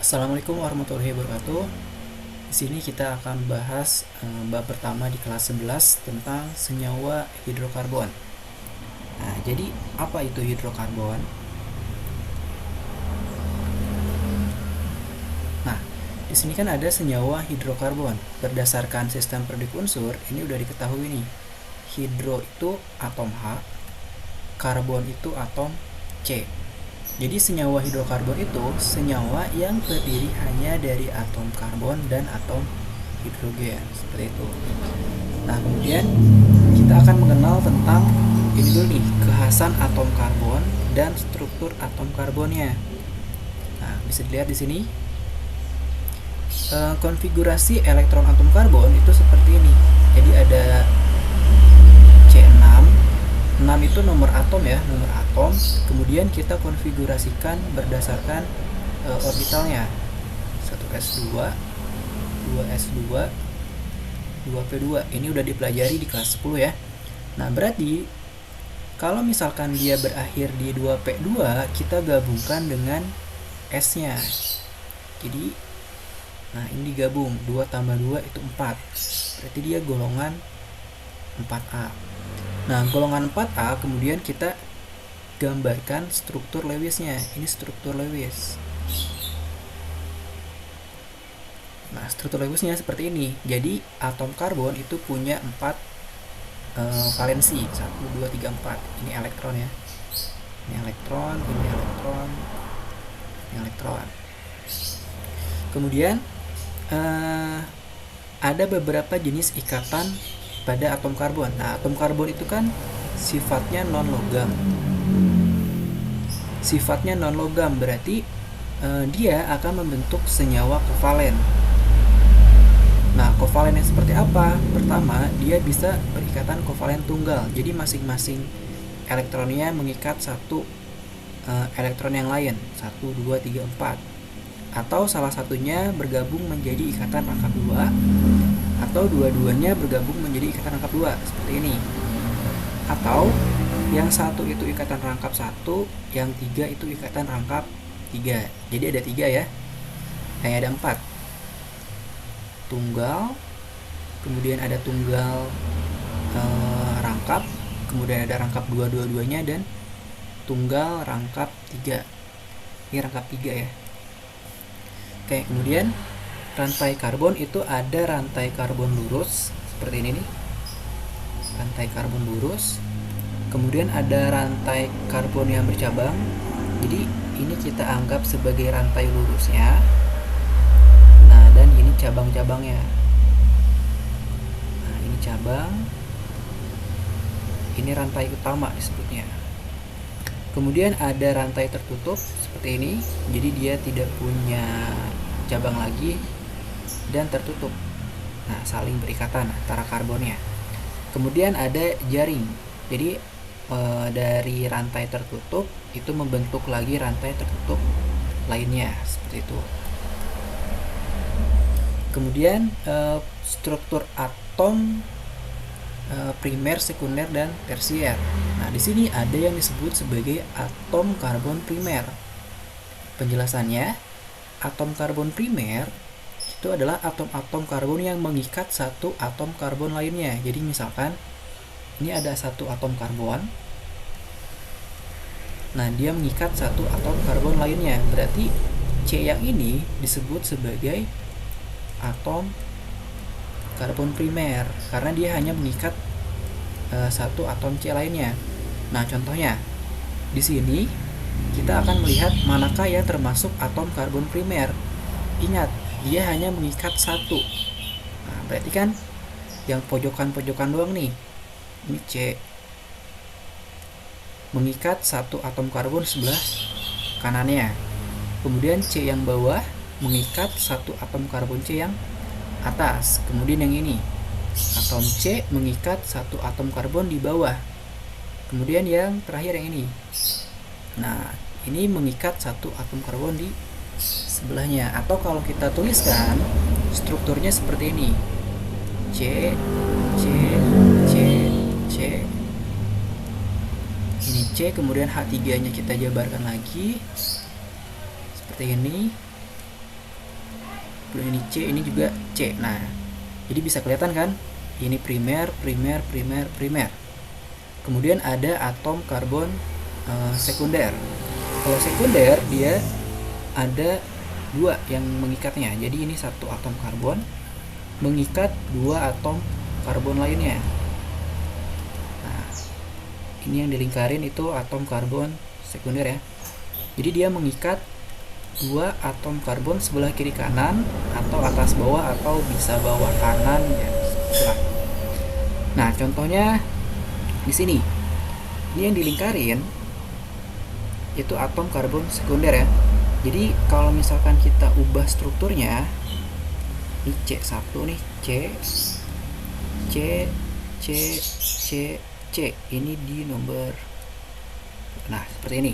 Assalamualaikum warahmatullahi wabarakatuh. Di sini kita akan bahas bab pertama di kelas 11 tentang senyawa hidrokarbon. Nah, jadi apa itu hidrokarbon? Nah, di sini kan ada senyawa hidrokarbon. Berdasarkan sistem periodik unsur, ini udah diketahui nih. Hidro itu atom H, karbon itu atom C. Jadi senyawa hidrokarbon itu senyawa yang terdiri hanya dari atom karbon dan atom hidrogen, seperti itu. Nah, kemudian kita akan mengenal tentang ini dulu nih, kekhasan atom karbon dan struktur atom karbonnya. Nah, bisa dilihat di sini. Konfigurasi elektron atom karbon itu seperti ini. Jadi ada C6. 6 itu nomor atom ya, nomor atom. Kemudian kita konfigurasikan berdasarkan orbitalnya. 1s2, 2s2, 2p2. Ini udah dipelajari di kelas 10 ya. Nah, berarti kalau misalkan dia berakhir di 2p2, kita gabungkan dengan s-nya. Jadi nah, ini digabung, 2 tambah 2 itu 4. Berarti dia golongan 4A. Nah, golongan 4A kemudian kita gambarkan struktur Lewisnya. Ini struktur Lewis. Nah, struktur Lewisnya seperti ini. Jadi, atom karbon itu punya 4 valensi. 1, 2, 3, 4. Ini elektron ya. Ini elektron, ini elektron, ini elektron. Kemudian, ada beberapa jenis ikatan pada atom karbon. Nah, atom karbon itu kan sifatnya non-logam. Sifatnya non-logam berarti dia akan membentuk senyawa kovalen. Nah, kovalen yang seperti apa? Pertama, dia bisa berikatan kovalen tunggal. Jadi masing-masing elektronnya mengikat satu elektron yang lain. 1, 2, 3, 4. Atau salah satunya bergabung menjadi ikatan rangkap 2, atau dua-duanya bergabung menjadi ikatan rangkap 2 seperti ini. Atau yang satu itu ikatan rangkap 1, yang 3 itu ikatan rangkap 3. Jadi ada 3 ya. Ada 4. Tunggal, kemudian ada tunggal rangkap, kemudian ada rangkap 2 dua-duanya, dan tunggal rangkap 3. Ini rangkap 3 ya. Oke, kemudian rantai karbon itu ada rantai karbon lurus seperti ini nih, rantai karbon lurus. Kemudian ada rantai karbon yang bercabang. Jadi ini kita anggap sebagai rantai lurusnya. Nah, dan ini cabang-cabangnya. Nah, ini cabang, ini rantai utama disebutnya. Kemudian ada rantai tertutup seperti ini. Jadi dia tidak punya cabang lagi dan tertutup. Nah, saling berikatan antara karbonnya. Kemudian ada jaring. Jadi dari rantai tertutup itu membentuk lagi rantai tertutup lainnya seperti itu. Kemudian struktur atom primer, sekunder, dan tersier. Nah, di sini ada yang disebut sebagai atom karbon primer. Penjelasannya, atom karbon primer itu adalah atom-atom karbon yang mengikat satu atom karbon lainnya. Jadi misalkan ini ada satu atom karbon. Nah, dia mengikat satu atom karbon lainnya. Berarti C yang ini disebut sebagai atom karbon primer karena dia hanya mengikat satu atom C lainnya. Nah, contohnya di sini kita akan melihat manakah yang termasuk atom karbon primer. Ingat, dia hanya mengikat satu. Nah, berarti kan yang pojokan-pojokan doang nih. Ini C mengikat satu atom karbon sebelah kanannya. Kemudian C yang bawah mengikat satu atom karbon C yang atas. Kemudian yang ini, atom C mengikat satu atom karbon di bawah. Kemudian yang terakhir yang ini. Nah, ini mengikat satu atom karbon di sebelahnya. Atau kalau kita tuliskan strukturnya seperti ini. C, C, C, C. Ini C, kemudian H3-nya kita jabarkan lagi seperti ini. kemudian ini C, ini juga C. Nah, jadi bisa kelihatan kan? Ini primer, primer, primer, primer. Kemudian ada atom karbon sekunder. Kalau sekunder dia ada dua yang mengikatnya. Jadi ini satu atom karbon mengikat dua atom karbon lainnya. Nah, ini yang dilingkarin itu atom karbon sekunder ya. Jadi dia mengikat dua atom karbon sebelah kiri kanan atau atas bawah atau bisa bawah kanan ya. Nah, contohnya di sini. Ini yang dilingkarin itu atom karbon sekunder ya. Jadi kalau misalkan kita ubah strukturnya, ini C1 nih, C, C, C, ini di nomor, nah seperti ini.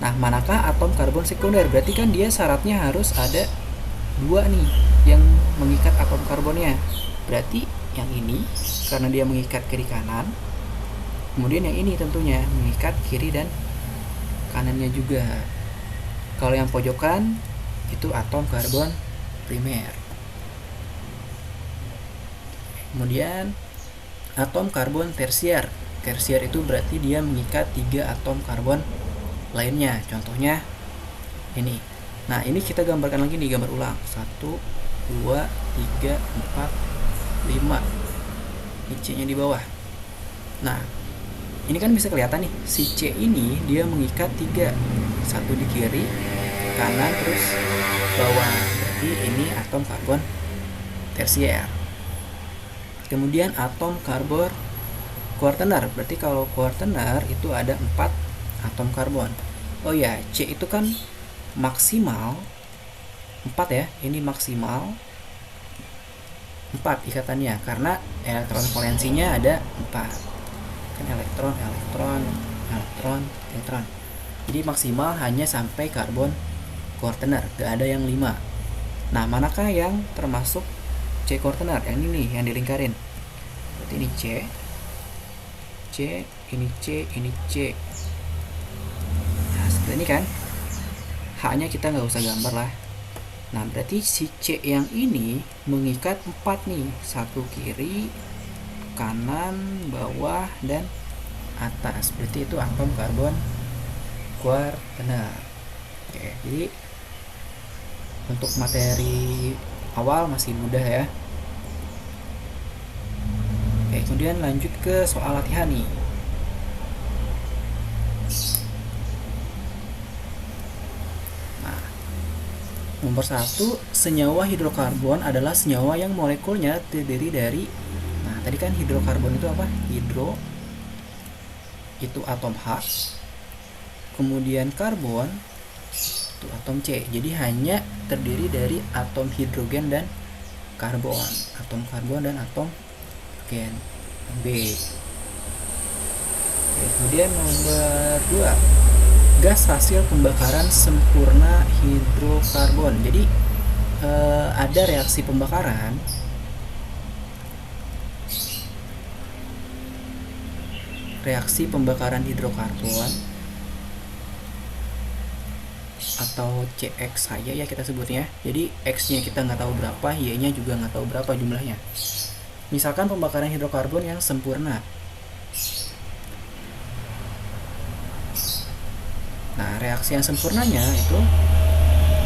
Nah, manakah atom karbon sekunder? Berarti kan dia syaratnya harus ada dua nih yang mengikat atom karbonnya. Berarti yang ini karena dia mengikat kiri kanan, kemudian yang ini tentunya mengikat kiri dan kanannya juga. Kalau yang pojokan itu atom karbon primer. Kemudian atom karbon tersier. Tersier itu berarti dia mengikat 3 atom karbon lainnya. Contohnya ini. Nah, ini kita gambarkan lagi di gambar ulang. 1, 2, 3, 4, 5. Ini C-nya di bawah. Nah, ini kan bisa kelihatan nih, si C ini dia mengikat 3, satu di kiri, kanan, terus bawah. Berarti ini atom karbon tersier. Kemudian atom karbon kuartener. Berarti kalau kuartener itu ada 4 atom karbon. Oh ya, C itu kan maksimal 4 ya. Ini maksimal 4 ikatannya karena elektron valensinya ada 4. Kan elektron, elektron, elektron, elektron. Jadi maksimal hanya sampai karbon kuartener, gak ada yang 5. Nah, manakah yang termasuk C kuartener? Yang ini nih, yang dilingkarin. Berarti ini C, C, ini C, ini C. Nah, seperti ini kan. H-nya kita nggak usah gambar lah. Nah, berarti si C yang ini mengikat 4 nih, satu kiri, kanan, bawah, dan atas. Berarti itu atom karbon kuartener. Oke, jadi untuk materi awal masih mudah ya. Oke, kemudian lanjut ke soal latihan nih. Nah, nomor 1, senyawa hidrokarbon adalah senyawa yang molekulnya terdiri dari, nah tadi kan hidrokarbon itu apa? Hidro itu atom H, kemudian karbon itu atom C. Jadi hanya terdiri dari atom hidrogen dan karbon, atom karbon dan atom gen B. Oke, kemudian nomor 2, gas hasil pembakaran sempurna hidrokarbon. Jadi ada reaksi pembakaran hidrokarbon atau CX ya kita sebutnya. Jadi X-nya kita nggak tahu berapa, Y-nya juga nggak tahu berapa jumlahnya. Misalkan pembakaran hidrokarbon yang sempurna. Nah, reaksi yang sempurnanya itu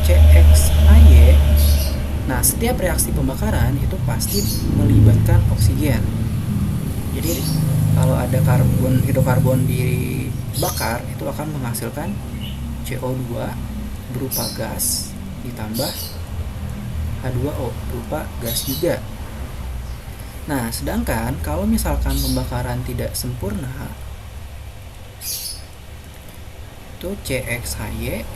CXAY. Nah, setiap reaksi pembakaran itu pasti melibatkan oksigen. Jadi kalau ada hidrokarbon dibakar itu akan menghasilkan CO2 berupa gas ditambah H2O berupa gas juga. Nah, sedangkan kalau misalkan pembakaran tidak sempurna itu CXHY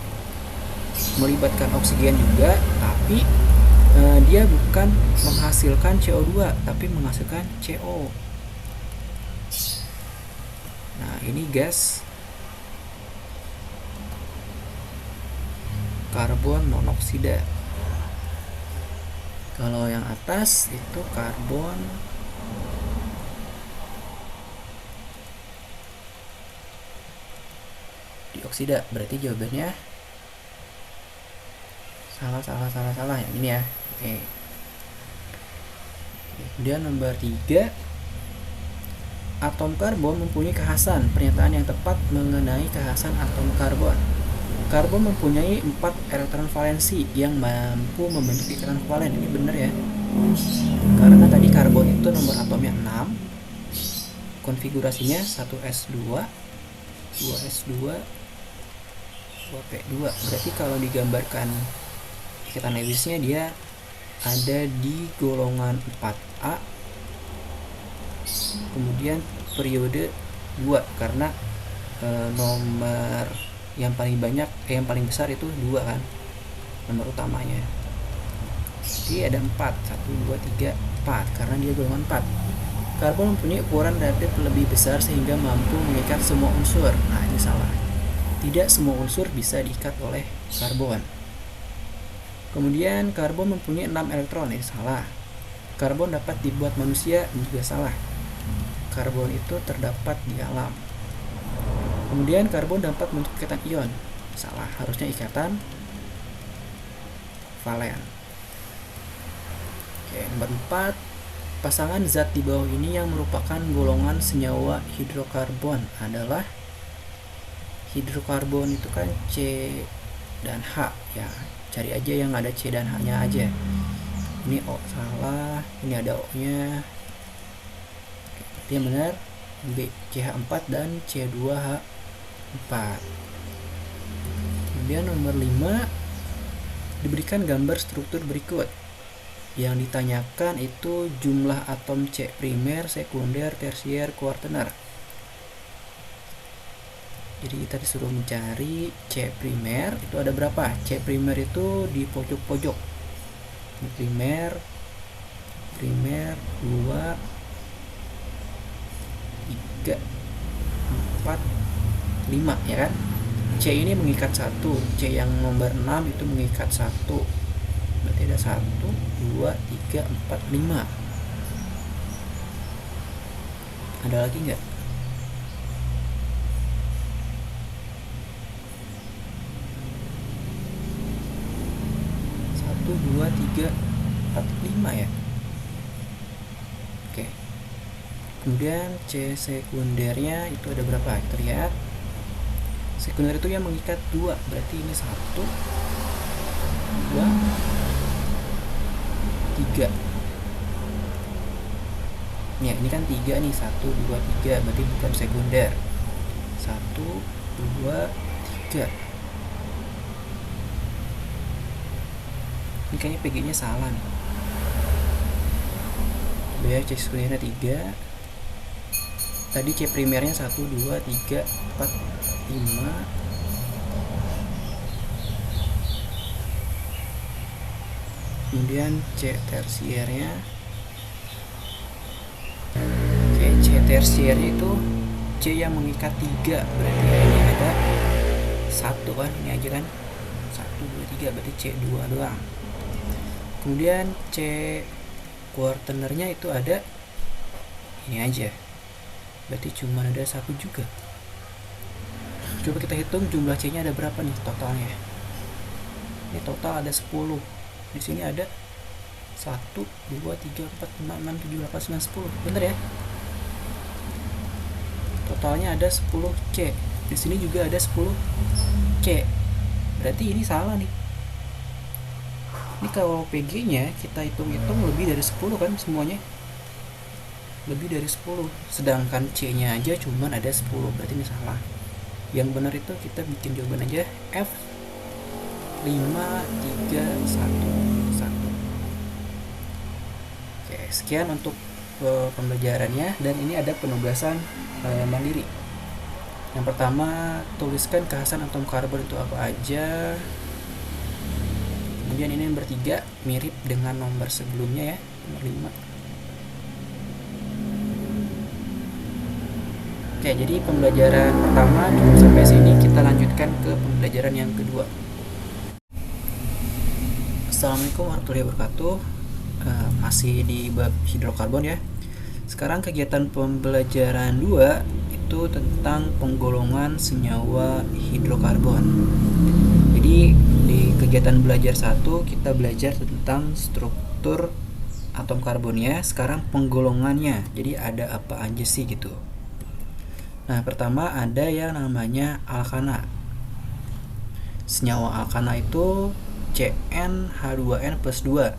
melibatkan oksigen juga, tapi dia bukan menghasilkan CO2 tapi menghasilkan CO. Nah, ini gas karbon monoksida. Kalau yang atas itu karbon dioksida. Berarti jawabannya 1 salah yang ini ya. Oke. Kemudian nomor 3, atom karbon mempunyai kekhasan. Pernyataan yang tepat mengenai kekhasan atom karbon. Karbon mempunyai 4 elektron valensi yang mampu membentuk ikatan valen. Ini benar ya, karena tadi karbon itu nomor atomnya 6, konfigurasinya 1s2, 2s2, 2p2. Berarti kalau digambarkan ikatan Lewisnya, dia ada di golongan 4A, kemudian periode 2, karena nomor yang paling banyak, yang paling besar itu 2 kan, nomor utamanya. Jadi ada 4, 1, 2, 3, 4, karena dia golongan 4. Karbon mempunyai ukuran relatif lebih besar sehingga mampu mengikat semua unsur. Nah, ini salah. Tidak semua unsur bisa diikat oleh karbon. Kemudian karbon mempunyai 6 elektron. Ini salah. Karbon dapat dibuat manusia, ini juga salah. Karbon itu terdapat di alam. Kemudian karbon dapat membentuk ikatan ion. Salah, harusnya ikatan valen. Oke, nomor 4, pasangan zat di bawah ini yang merupakan golongan senyawa hidrokarbon adalah, hidrokarbon itu kan C dan H ya. Cari aja yang ada C dan H-nya aja. Ini O salah, ini ada O-nya. Oke, yang benar B, CH4 dan C2H4. Kemudian nomor 5, diberikan gambar struktur berikut. Yang ditanyakan itu jumlah atom C primer, sekunder, tersier, kuartener. Jadi kita disuruh mencari C primer itu ada berapa? C primer itu di pojok-pojok. Primer 2, 3, 4, 5 ya kan? C ini mengikat 1, C yang nomor 6 itu mengikat 1. Berarti ada 1, 2, 3, 4, 5. Ada lagi nggak? 1, 2, 3, 4, 5 ya. Oke. Kemudian C sekundernya itu ada berapa? Kita lihat. Sekunder itu yang mengikat 2, berarti ini 1, 2, 3. Ya, ini kan 3 nih, 1, 2, 3, berarti bukan sekunder. 1, 2, 3. Ini kayaknya PG nya salah nih. Coba ya, cek sekundernya 3. Tadi C primernya 1, 2, 3, 4, 5. Kemudian C tersiernya, oke, C tersiernya itu C yang mengikat 3, berarti ini ada 1 kan, ini aja kan, 1, 2, 3, berarti C2 doang. Kemudian C kuartenernya itu ada ini aja, berarti cuma ada 1 juga. Coba kita hitung jumlah C nya ada berapa nih totalnya. Ini total ada 10. Di sini ada 1, 2, 3, 4, 5, 6, 7, 8, 9, 10. Bener ya? Totalnya ada 10 C. Di sini juga ada 10 C. Berarti ini salah nih. Ini kalau PG-nya kita hitung-hitung lebih dari 10 kan semuanya. Lebih dari 10. Sedangkan C-nya aja cuman ada 10. Berarti ini salah. Yang benar itu kita bikin jawaban aja F 5, 3, 1, 1. Oke, sekian untuk pembelajarannya, dan ini ada penugasan mandiri. Yang pertama, tuliskan kekhasan atom karbon itu apa aja. Kemudian ini nomor 3, mirip dengan nomor sebelumnya ya, nomor 5. Oke, jadi pembelajaran pertama cukup sampai sini. Kita lanjutkan ke pembelajaran yang kedua. Assalamualaikum warahmatullahi wabarakatuh. Masih di bab hidrokarbon ya. Sekarang kegiatan pembelajaran 2 itu tentang penggolongan senyawa hidrokarbon. Jadi Jadi di kegiatan belajar 1 kita belajar tentang struktur atom karbonnya. Sekarang penggolongannya, jadi ada apa aja sih gitu. Nah, pertama ada yang namanya alkana. Senyawa alkana itu CnH2n plus 2.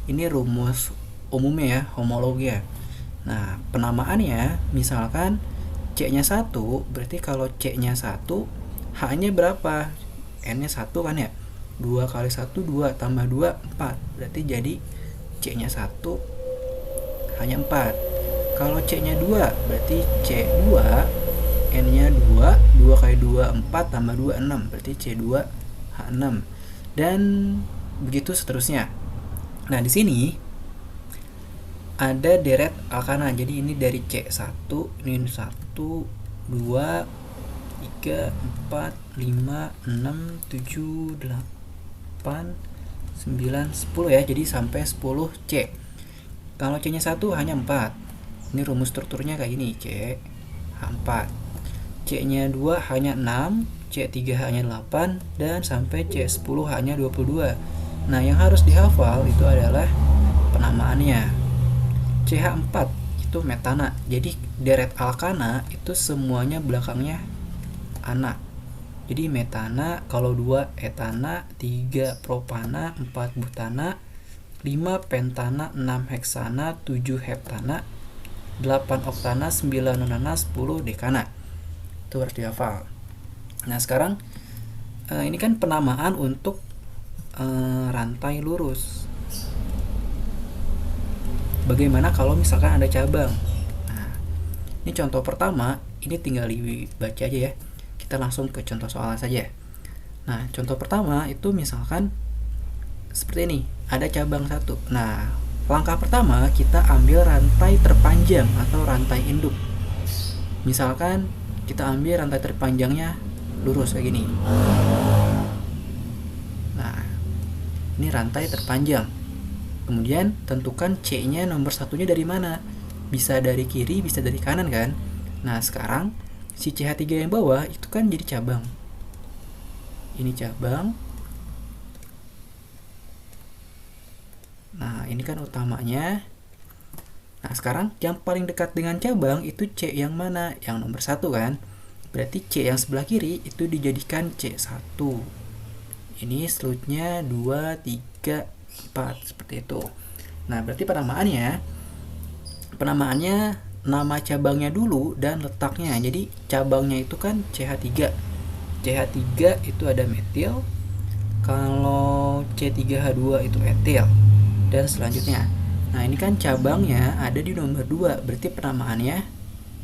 Ini rumus umumnya ya, homologi ya. Nah, penamaannya misalkan C-nya 1, berarti kalau C-nya 1, H-nya berapa? N-nya 1 kan ya? 2 kali 1, 2 tambah 2, 4. Berarti jadi C-nya 1, H-nya 4. Kalau C-nya 2, berarti C2, N-nya 2, 2 kali 2, 4 tambah 2, 6. Berarti C2, H6. Dan begitu seterusnya. Nah, di sini ada deret alkana. Jadi ini dari C1, ini 1, 2, 3, 4, 5, 6, 7, 8, 9, 10 ya. Jadi sampai 10 C. Kalau C-nya 1 hanya 4. Ini rumus strukturnya kayak gini, C H4. C-nya 2 hanya 6, C3 hanya 8, dan sampai C10 hanya 22. Nah, yang harus dihafal itu adalah penamaannya. CH4 itu metana. Jadi deret alkana itu semuanya belakangnya ana. Jadi metana, kalau 2 etana, 3 propana, 4 butana, 5 pentana, 6 heksana, 7 heptana, 8 oktana, 9 nonana, 10 dekana. Itu harus dihafal. Nah, sekarang ini kan penamaan untuk rantai lurus. Bagaimana kalau misalkan ada cabang? Nah, ini contoh pertama, ini tinggal dibaca aja ya. Kita langsung ke contoh soal saja. Nah, contoh pertama itu misalkan seperti ini, ada cabang 1. Nah, langkah pertama kita ambil rantai terpanjang atau rantai induk. Misalkan kita ambil rantai terpanjangnya lurus kayak gini. Nah, ini rantai terpanjang. Kemudian tentukan C-nya nomor 1-nya dari mana. Bisa dari kiri, bisa dari kanan kan. Nah, sekarang si CH3 yang bawah itu kan jadi cabang. Ini cabang. Nah, ini kan utamanya. Nah, sekarang yang paling dekat dengan cabang itu C yang mana? Yang nomor 1 kan. Berarti C yang sebelah kiri itu dijadikan C1. Ini slotnya 2, 3, 4 seperti itu. Nah, berarti penamaannya nama cabangnya dulu dan letaknya. Jadi cabangnya itu kan CH3. CH3 itu ada metil. Kalau C3H2 itu etil. Dan selanjutnya. Nah, ini kan cabangnya ada di nomor 2. Berarti penamaannya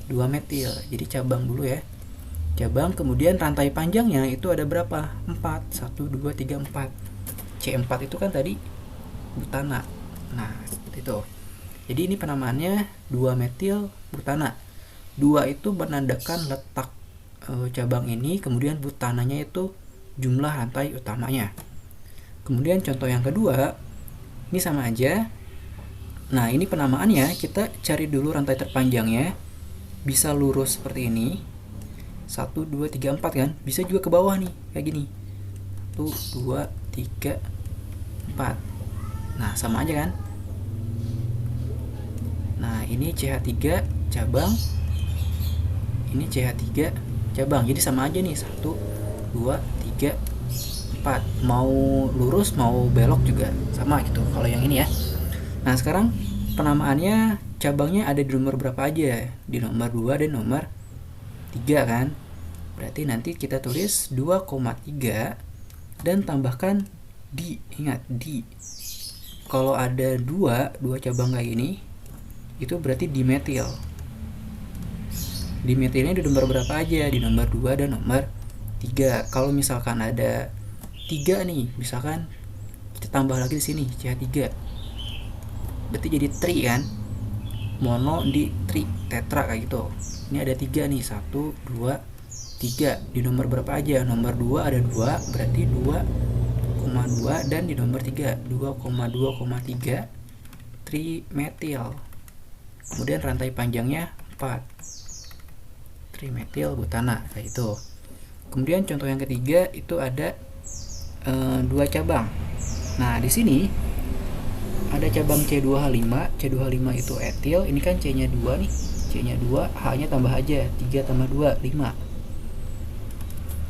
2 metil. Jadi cabang dulu ya. Cabang, kemudian rantai panjangnya itu ada berapa? 4. 1, 2, 3, 4. C4 itu kan tadi butana. Nah, seperti itu. Jadi ini penamaannya 2 metil butana. 2 itu menandakan letak cabang ini, kemudian butananya itu jumlah rantai utamanya. Kemudian contoh yang kedua, ini sama aja. Nah, ini penamaannya kita cari dulu rantai terpanjangnya. Bisa lurus seperti ini. 1, 2, 3, 4 kan. Bisa juga ke bawah nih, kayak gini. 1, 2, 3, 4. Nah, sama aja kan. Nah, ini CH3 cabang. Ini CH3 cabang. Jadi sama aja nih. 1, 2, 3, 4. Mau lurus, mau belok juga sama gitu. Kalau yang ini ya. Nah, sekarang penamaannya cabangnya ada di nomor berapa aja? Di nomor 2 dan nomor 3 kan. Berarti nanti kita tulis 2,3 dan tambahkan di. Ingat, di. Kalau ada 2 cabang kayak gini, itu berarti dimetil. Dimetilnya di nomor berapa aja? Di nomor 2 dan nomor 3. Kalau misalkan ada 3 nih, misalkan kita tambah lagi di sini CH3. Berarti jadi tri kan? Mono di tri, tetra kayak gitu. Ini ada 3 nih, 1, 2, 3. Di nomor berapa aja? Nomor 2 ada 2, berarti 2,2, dan di nomor 3 2,2,3 trimetil. Kemudian rantai panjangnya 4. Trimetil butana kayak itu. Kemudian contoh yang ketiga itu ada 2 cabang. Nah, di sini ada cabang C2H5. C2H5 itu etil, ini kan C-nya 2 nih. C-nya 2, H-nya tambah aja, 3 tambah 2, 5.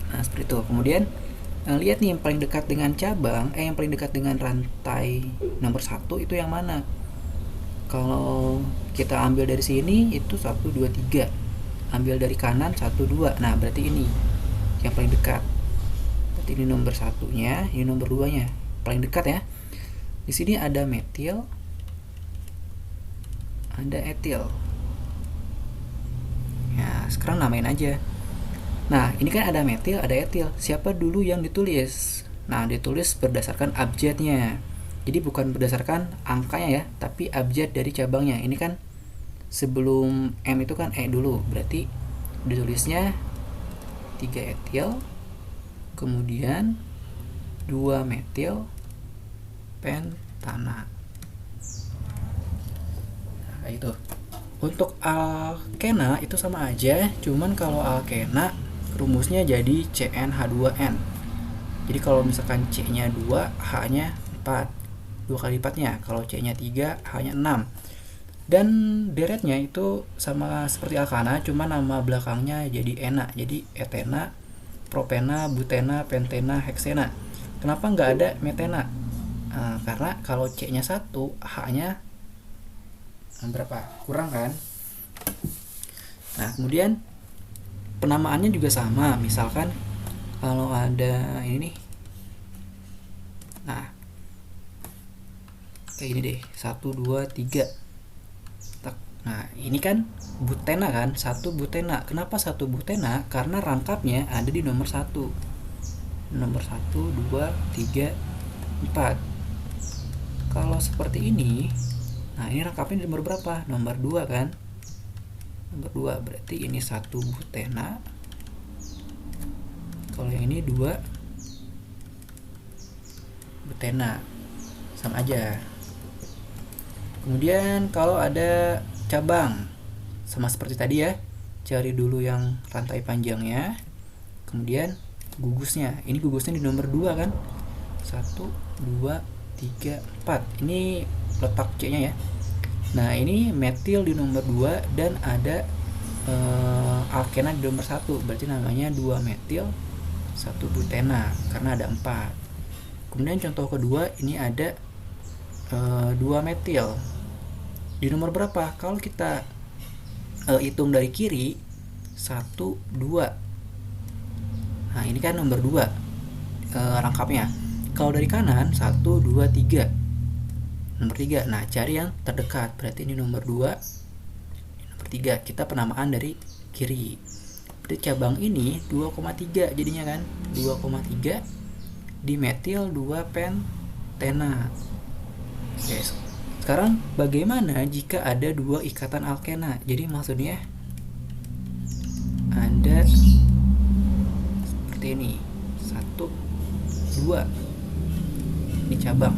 Nah, seperti itu. Kemudian lihat nih yang paling dekat dengan cabang, yang paling dekat dengan rantai nomor 1 itu yang mana? Kalau kita ambil dari sini itu 1, 2, 3. Ambil dari kanan 1, 2. Nah, berarti ini yang paling dekat. Berarti ini nomor 1-nya, ini nomor 2-nya. Paling dekat ya. Di sini ada metil, ada etil. Ya, sekarang namain aja. Nah, ini kan ada metil, ada etil. Siapa dulu yang ditulis? Nah, ditulis berdasarkan abjadnya. Jadi bukan berdasarkan angkanya ya, tapi abjad dari cabangnya. Ini kan sebelum M itu kan E dulu. Berarti ditulisnya 3 etil, kemudian 2 metil pentana. Nah, itu. Untuk alkena itu sama aja, cuman kalau alkena rumusnya jadi CnH2n. Jadi kalau misalkan C-nya 2, H-nya 4. 2 kali lipatnya. Kalau C-nya 3, H-nya 6. Dan deretnya itu sama seperti alkana, cuma nama belakangnya jadi ena. Jadi etena, propena, butena, pentena, heksena. Kenapa nggak ada metena? Karena kalau C-nya 1, H-nya berapa? Kurang kan? Nah, kemudian penamaannya juga sama. Misalkan kalau ada ini nih. Nah, kayak ini deh. 1, 2, 3. Nah, ini kan butena kan? 1 butena. Kenapa 1 butena? Karena rangkapnya ada di nomor 1. Nomor 1, 2, 3, 4. Kalau seperti ini, nah ini rangkapnya di nomor berapa? Nomor 2 kan? Nomor 2, berarti ini 1 butena. Kalau yang ini 2 butena. Sama aja. Kemudian kalau ada cabang, sama seperti tadi ya, cari dulu yang rantai panjangnya, kemudian gugusnya. Ini gugusnya di nomor 2 kan? 1, 2, 3, 4. Ini letak C-nya ya. Nah, ini metil di nomor 2 dan ada alkena di nomor 1. Berarti namanya 2 metil, 1 butena karena ada 4. Kemudian contoh kedua, ini ada 2 metil. Di nomor berapa? Kalau kita hitung dari kiri, 1, 2. Nah, ini kan nomor 2 rangkapnya. Kalau dari kanan 1, 2, 3. Nomor 3. Nah, cari yang terdekat. Berarti ini nomor 2, ini nomor 3. Kita penamaan dari kiri. Berarti cabang ini 2,3 jadinya kan. 2,3 di metil 2 pentena. Oke. Sekarang bagaimana jika ada 2 ikatan alkena? Jadi maksudnya ada seperti ini. 1, 2. Ini cabang.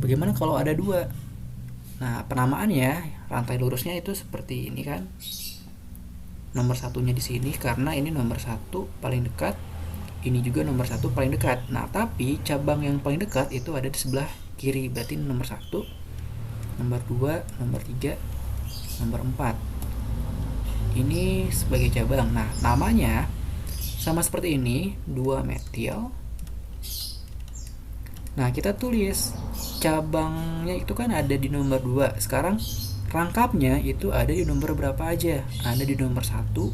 Bagaimana kalau ada 2? Nah, penamaannya rantai lurusnya itu seperti ini kan. Nomor 1-nya di sini karena ini nomor 1 paling dekat. Ini juga nomor 1 paling dekat. Nah, tapi cabang yang paling dekat itu ada di sebelah kiri. Berarti nomor 1, nomor 2, nomor 3, nomor 4. Ini sebagai cabang. Nah, namanya sama seperti ini, 2 metil. Nah, kita tulis cabangnya itu kan ada di nomor 2. Sekarang rangkapnya itu ada di nomor berapa aja? Ada di nomor 1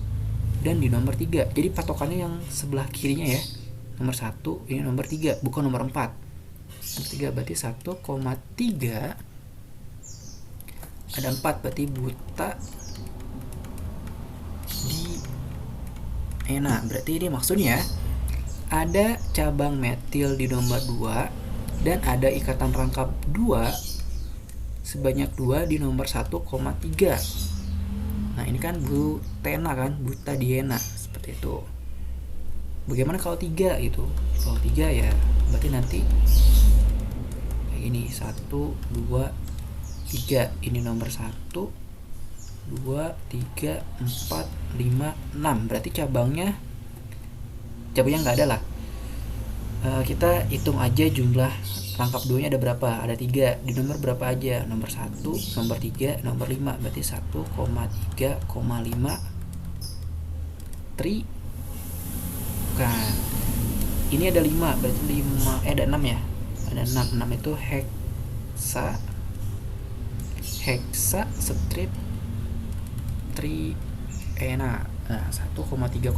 dan di nomor 3. Jadi patokannya yang sebelah kirinya ya. Nomor 1, ini nomor 3, bukan nomor 4. Nomor 3 berarti 1,3. Ada 4 berarti buta di ena. Berarti ini maksudnya ada cabang metil di nomor 2 dan ada ikatan rangkap 2 sebanyak 2 di nomor 1,3. Nah, ini kan butena kan, butadiena seperti itu. Bagaimana kalau 3 itu? Kalau 3 ya berarti nanti kayak ini 1, 2, 3. Ini nomor 1, 2, 3, 4, 5, 6. Berarti cabangnya nggak ada lah. kita hitung aja jumlah rangkap 2 nya ada berapa, ada 3, di nomor berapa aja, nomor 1, nomor 3, nomor 5, berarti 1,3,5 tri kan, ini ada 5 berarti 5 ada 6 ya, ada 6 itu heksa strip triena. Nah 1,3,5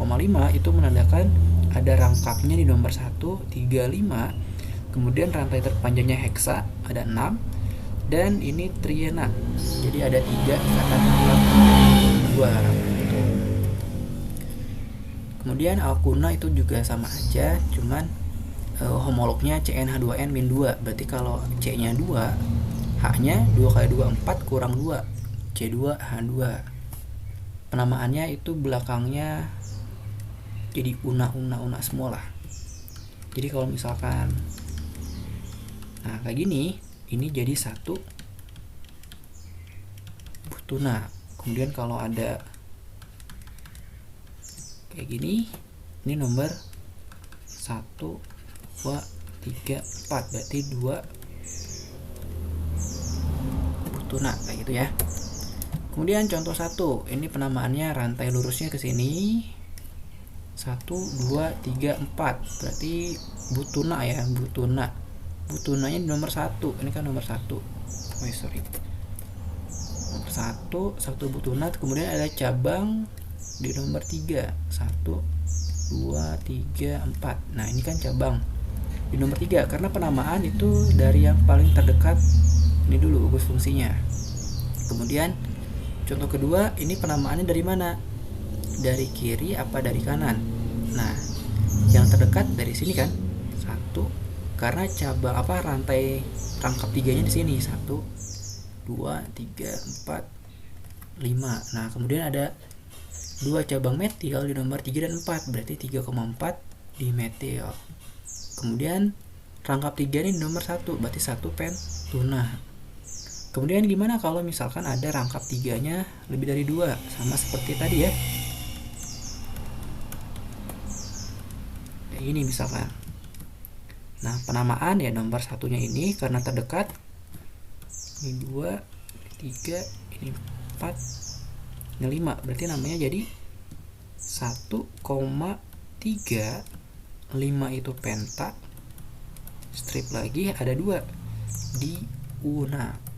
itu menandakan ada rangkapnya di nomor 1, 3, 5, kemudian rantai terpanjangnya heksa ada 6, dan ini triena, jadi ada 3 ikatan rangkap 2 gitu. Kemudian alkuna itu juga sama aja, cuman homolognya CnH2n-2, berarti kalau C nya 2, H nya 2 kali 2 4 kurang 2, C2H2. Penamaannya itu belakangnya jadi una semua lah. Jadi kalau misalkan nah kayak gini, ini jadi 1 butuna. Kemudian kalau ada kayak gini, ini nomor 1, 2, 3, 4, berarti 2 butuna kayak gitu ya. Kemudian contoh 1, ini penamaannya rantai lurusnya ke sini 1, 2, 3, 4, berarti butuna ya, butunanya di nomor 1, ini kan nomor 1. Nomor 1 butuna, kemudian ada cabang di nomor 3, 1, 2, 3, 4. Nah, ini kan cabang di nomor 3 karena penamaan itu dari yang paling terdekat ini dulu gugus fungsinya. Kemudian contoh kedua, ini penamaannya dari mana? Dari kiri apa dari kanan? Nah, yang terdekat dari sini kan, 1, karena cabang rantai rangkap 3-nya di sini, 1, 2, 3, 4, 5. Nah, kemudian ada 2 cabang metil di nomor 3 dan 4, berarti 3,4 di metil. Kemudian rangkap 3 ini di nomor 1, berarti 1 pentuna. Kemudian gimana kalau misalkan ada rangkap 3-nya lebih dari 2, sama seperti tadi ya. Kayak gini misalkan. Nah, penamaan ya nomor 1-nya ini karena terdekat. Ini 2, ini 3, ini 4, ini 5. Berarti namanya jadi 1,3, 5 itu penta. Strip lagi ada 2 di una.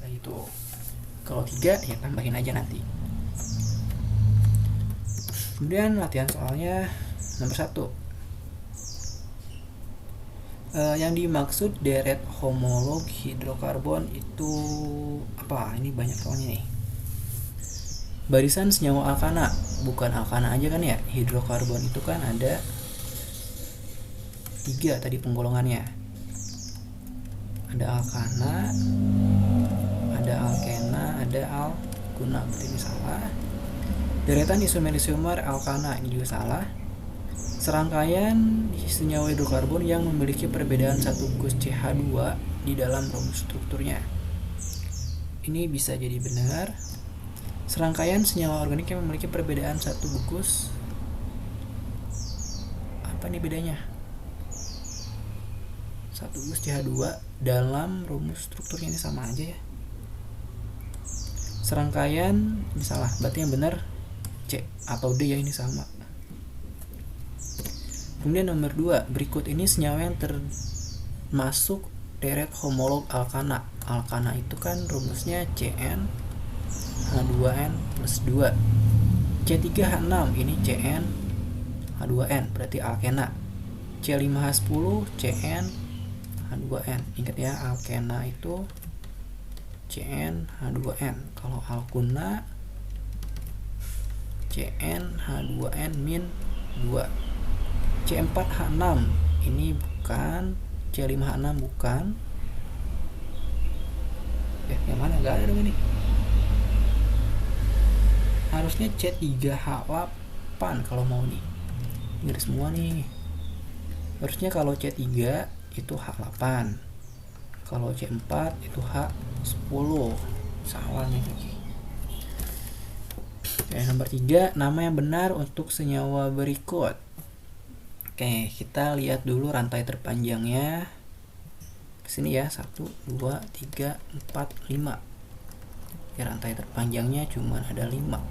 Itu kalau 3 ya tambahin aja nanti. Kemudian latihan soalnya nomor 1, yang dimaksud deret homolog hidrokarbon itu apa? Ini banyak soalnya nih. Barisan senyawa alkana, bukan alkana aja kan ya, hidrokarbon itu kan ada 3 tadi penggolongannya, ada alkana, ada alkena, ada alkuna, berarti ini salah. Deretan isomer alkana, ini juga salah. Serangkaian senyawa hidrokarbon yang memiliki perbedaan 1 gus CH2 di dalam rumus strukturnya, ini bisa jadi benar. Serangkaian senyawa organik yang memiliki perbedaan 1 gugus, apa nih bedanya? 1 gus CH2 dalam rumus strukturnya, ini sama aja ya. Serangkaian ini salah, berarti yang benar C atau D ya, ini sama. Kemudian nomor 2, berikut ini senyawa yang termasuk deret homolog alkana. Alkana itu kan rumusnya CN H2N plus 2, C3H6 ini CN H2N, berarti alkena. C5H10 CN H2N, ingat ya, alkena itu CN H2N. Kalau alkuna CN H2N min 2. C4H6 ini bukan, C5H6 bukan. Yang mana? Gak ada dong ini. Harusnya C3H8 kalau mau nih. Ini ada semua nih. Harusnya kalau C3 itu H8. Kalau C4 itu H10. Salah nih lagi. Oke, nomor 3, nama yang benar untuk senyawa berikut. Oke, kita lihat dulu rantai terpanjangnya. Kesini ya, 1, 2, 3, 4, 5. Ya, rantai terpanjangnya cuma ada 5.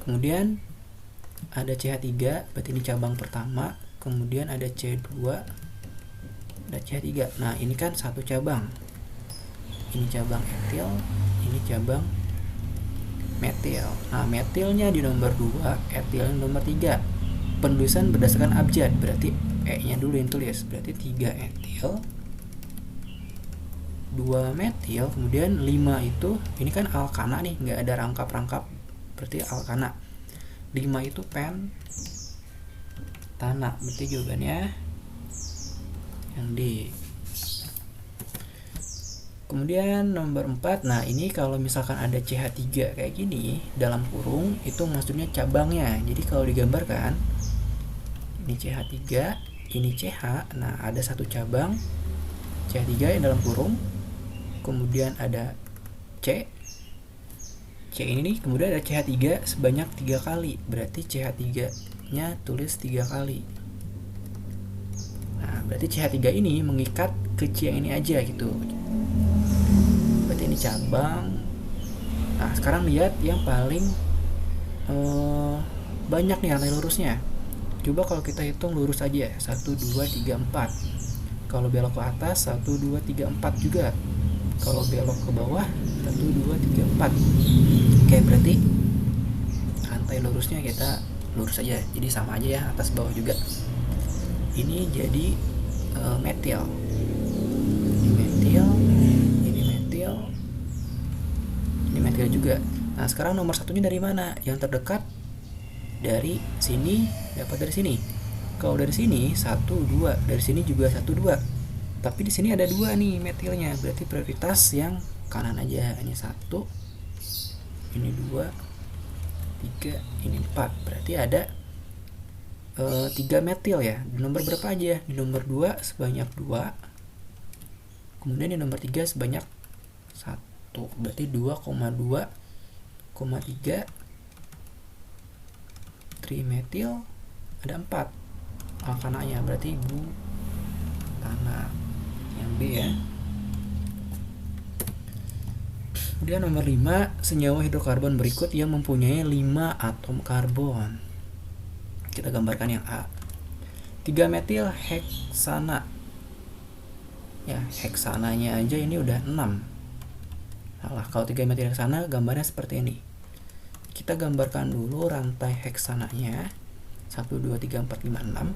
Kemudian ada CH3, berarti ini cabang pertama. Kemudian ada C2, ada CH3. Nah, ini kan satu cabang. Ini cabang etil, ini cabang metil. Nah, metilnya di nomor 2, etilnya nomor 3. Penulisan berdasarkan abjad, berarti E-nya dulu yang tulis. Berarti 3 etil, 2 metil, kemudian 5 itu, ini kan alkana nih, nggak ada rangkap-rangkap, berarti alkana. 5 itu pentana, berarti jawabannya yang D. Kemudian nomor 4, nah ini kalau misalkan ada CH3 kayak gini dalam kurung, itu maksudnya cabangnya. Jadi kalau digambarkan, ini CH3, ini CH, nah ada satu cabang CH3 yang dalam kurung, kemudian ada C ini nih, kemudian ada CH3 sebanyak 3 kali, berarti CH3 nya tulis 3 kali. Nah, berarti CH3 ini mengikat ke C yang ini aja gitu. Berarti ini cabang. Nah, sekarang lihat yang paling banyak nih rantai lurusnya. Coba kalau kita hitung lurus aja, 1, 2, 3, 4. Kalau belok ke atas, 1, 2, 3, 4 juga. Kalau belok ke bawah, 1, 2, 3, 4. Oke, berarti rantai lurusnya kita lurus aja, jadi sama aja ya, atas bawah juga. Ini jadi metil. Ini metil, ini metil, ini metil juga. Nah, sekarang nomor satunya dari mana? Yang terdekat dari sini, dapat dari sini. Kalau dari sini 1, 2, dari sini juga 1, 2. Tapi di sini ada 2 nih metilnya, berarti prioritas yang kanan aja. Ini 1, ini 2, 3, ini 4. Berarti ada 3 metil ya. Di nomor berapa aja? Di nomor 2 sebanyak 2. Kemudian di nomor 3 sebanyak 1. Berarti 2,2,3 trimetil ada 4 alkananya, berarti butana yang B ya. Kemudian nomor 5, senyawa hidrokarbon berikut yang mempunyai 5 atom karbon. Kita gambarkan yang A. 3 metil heksana. Ya, heksananya aja ini udah 6. Salah, kalau 3 metil heksana gambarnya seperti ini. Kita gambarkan dulu rantai heksananya. 1, 2, 3, 4, 5, 6.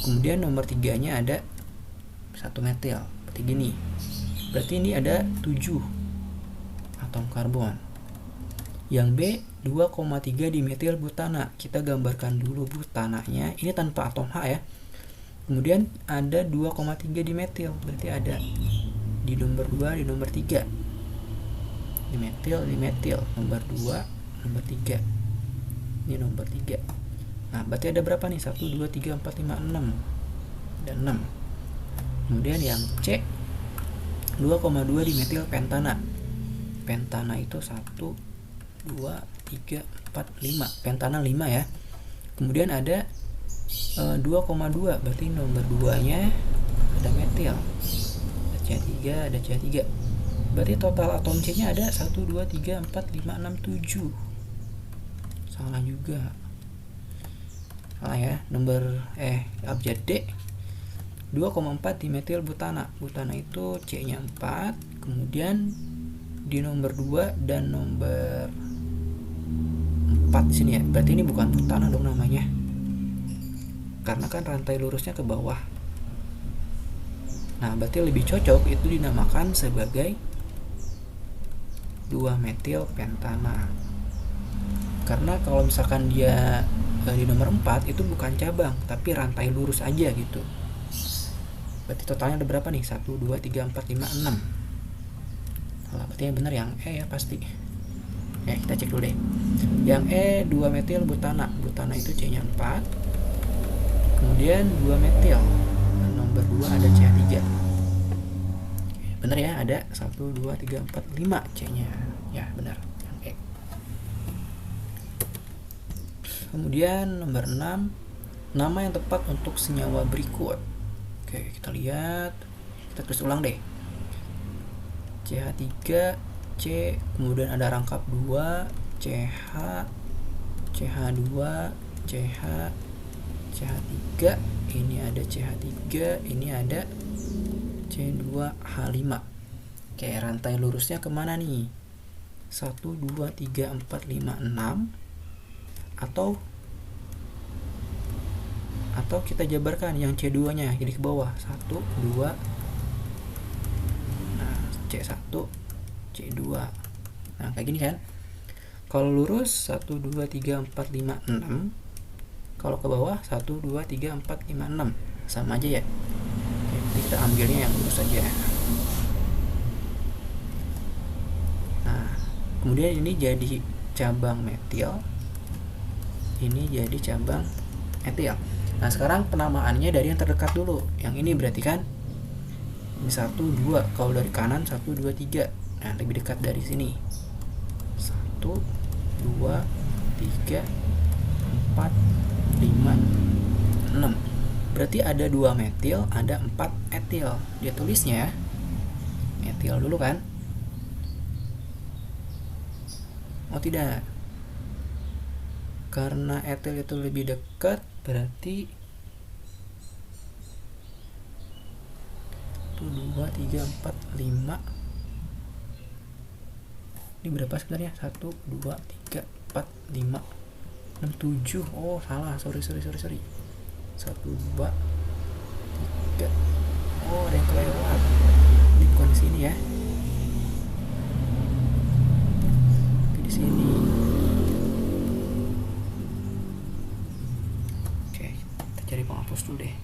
Kemudian nomor 3-nya ada 1 metil. Seperti gini. Berarti ini ada 7 atom karbon. Yang B 2,3 dimetil butana. Kita gambarkan dulu butananya. Ini tanpa atom H ya. Kemudian ada 2,3 dimetil. Berarti ada di nomor 2, di nomor 3. Dimetil, nomor 2, nomor 3. Ini nomor 3. Nah, berarti ada berapa nih? 1, 2, 3, 4, 5, 6. Dan 6. Kemudian yang C 2,2 dimetil pentana. Pentana itu 1, 2, 3, 4, 5. Pentana 5 ya. Kemudian ada 2,2, berarti nomor 2-nya ada metil. Ada CH3, ada CH3. Berarti total atom C-nya ada 1, 2, 3, 4, 5, 6, 7. Salah juga. Salah ya. Nomor abjad D 2,4 dimetil butana. Butana itu C-nya 4. Kemudian di nomor 2 dan nomor 4 di sini ya. Berarti ini bukan butana dong namanya. Karena kan rantai lurusnya ke bawah. Nah, berarti lebih cocok itu dinamakan sebagai 2 metil pentana. Karena kalau misalkan dia di nomor 4 itu bukan cabang, tapi rantai lurus aja gitu. Berarti totalnya ada berapa nih? 1, 2, 3, 4, 5, 6. Nah, berarti yang benar yang E ya pasti. Kita cek dulu deh. Yang E 2 metil butana. Butana itu C-nya 4. Kemudian 2 metil. Nomor 2 ada CH3. Benar ya, ada 1, 2, 3, 4, 5 C-nya. Ya, benar. Yang E. Kemudian nomor 6, nama yang tepat untuk senyawa berikut. Oke, kita lihat. Kita tulis ulang deh. CH3, C, kemudian ada rangkap 2, CH, CH2, CH, CH3, ini ada CH3, ini ada C2H5. Oke, rantai lurusnya kemana nih? 1, 2, 3, 4, 5, 6. Atau kita jabarkan yang C2 nya jadi ke bawah. 1, 2, nah C1, C2. Nah kayak gini kan. Kalau lurus 1, 2, 3, 4, 5, 6. Kalau ke bawah 1, 2, 3, 4, 5, 6. Sama aja ya. Oke, kita ambilnya yang lurus aja. Nah kemudian ini jadi cabang metil, ini jadi cabang etil. Nah sekarang penamaannya dari yang terdekat dulu. Yang ini berarti kan ini 1, 2. Kalau dari kanan 1, 2, 3. Nah lebih dekat dari sini 1, 2, 3, 4, 5, 6. Berarti ada 2 metil, ada 4 etil. Dia tulisnya etil dulu kan? Oh tidak, karena etil itu lebih dekat, berarti 1, 2, 3, 4, 5. Ini berapa sebenarnya? 1, 2, 3, 4, 5, 6, 7. Oh salah, sorry. 1, 2, 3. Oh ada yang kelewat. Ini bukan di sini ya. Di sini. Oke, kita cari penghapus dulu deh.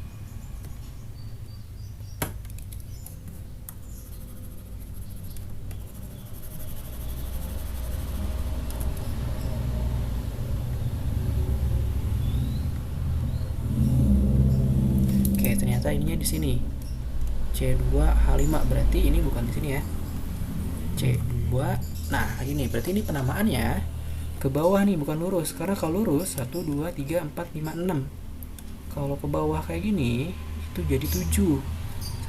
Oke, ternyata ininya di sini. C2H5, berarti ini bukan di sini ya. C2. Nah, ini berarti ini penamaannya ke bawah nih, bukan lurus. Karena kalau lurus 1, 2, 3, 4, 5, 6. Kalau ke bawah kayak gini itu jadi 7.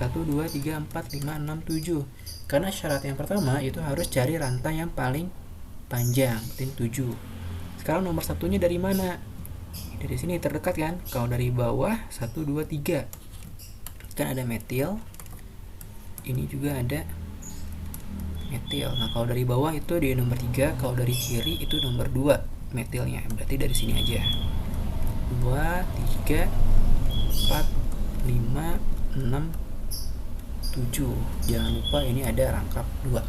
1, 2, 3, 4, 5, 6, 7. Karena syarat yang pertama itu harus cari rantai yang paling panjang, berarti 7. Sekarang nomor satunya dari mana? Dari sini terdekat kan. Kalau dari bawah 1, 2, 3. Kan ada metil. Ini juga ada metil. Nah kalau dari bawah itu di nomor 3, kalau dari kiri itu nomor 2 metilnya. Berarti dari sini aja. 2, 3, 4, 5, 6, 7. Jangan lupa ini ada rangkap 2.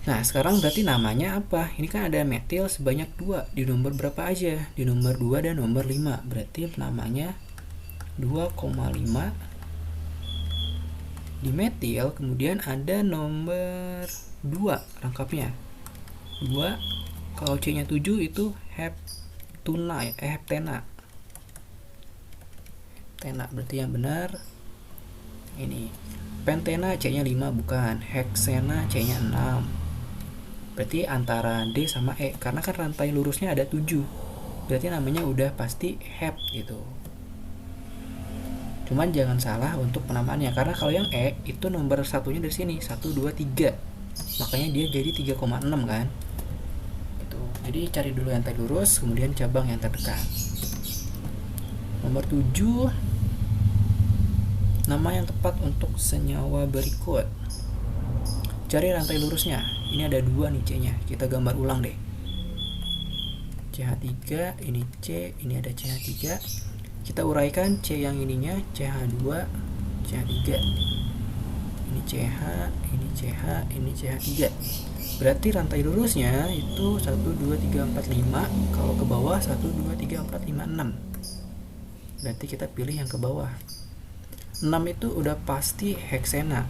Nah sekarang berarti namanya apa? Ini kan ada metil sebanyak 2. Di nomor berapa aja? Di nomor 2 dan nomor 5. Berarti namanya 2,5 di metil. Kemudian ada nomor 2 rangkapnya 2. Kalau C nya 7 itu heptuna ya, heptena. Heptena berarti yang benar ini. Pentena C nya 5 bukan. Heksena C nya 6. Berarti antara D sama E, karena kan rantai lurusnya ada 7. Berarti namanya udah pasti hep gitu. Cuman jangan salah untuk penamaannya, karena kalau yang E itu nomor satunya dari sini 1, 2, 3. Makanya dia jadi 3,6 kan. Gitu. Jadi cari dulu rantai lurus, kemudian cabang yang terdekat. Nomor 7, nama yang tepat untuk senyawa berikut. Cari rantai lurusnya. Ini ada 2 nih C-nya. Kita gambar ulang deh. CH3, ini C, ini ada CH3. Kita uraikan C yang ininya CH2, CH3. Ini CH, ini CH, ini CH3. Berarti rantai lurusnya itu 1, 2, 3, 4, 5. Kalau ke bawah 1, 2, 3, 4, 5, 6. Berarti kita pilih yang ke bawah. 6 itu udah pasti heksena.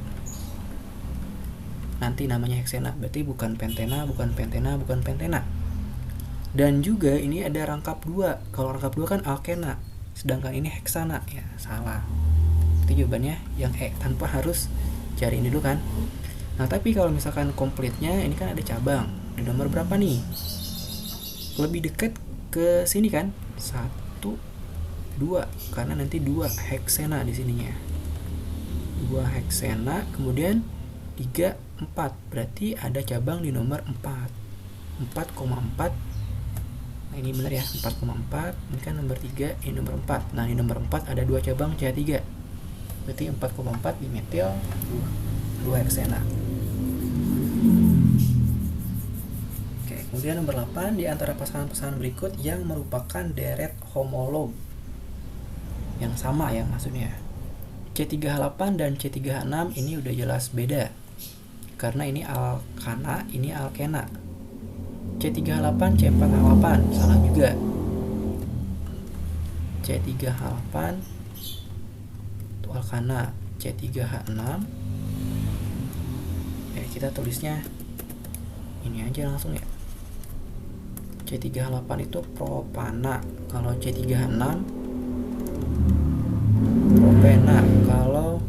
Nanti namanya heksena. Berarti bukan pentena, bukan pentena, bukan pentena. Dan juga ini ada rangkap 2. Kalau rangkap 2 kan alkena. Sedangkan ini heksana, ya salah. Itu jawabannya yang E, tanpa harus cari ini dulu kan. Nah tapi kalau misalkan komplitnya ini kan ada cabang. Di nomor berapa nih? Lebih dekat ke sini kan, 1 2 karena nanti 2 heksena di sininya, 2 heksena, kemudian 3 4, berarti ada cabang di nomor 4, 4,4. Nah ini benar ya, 4,4. Ini kan nomor 3, ini nomor 4. Nah di nomor 4 ada 2 cabang CH3, berarti 4,4 dimetil 2 heksena. Oke, kemudian nomor 8, di antara pasangan-pasangan berikut yang merupakan deret homolog yang sama ya, maksudnya C3H8 dan C3H6 ini udah jelas beda karena ini alkana, ini alkena. C3H8 C4H8 salah juga, C3H8 itu alkana, C3H6 ya kita tulisnya ini aja langsung ya, C3H8 itu propana, kalau C3H6 propena, kalau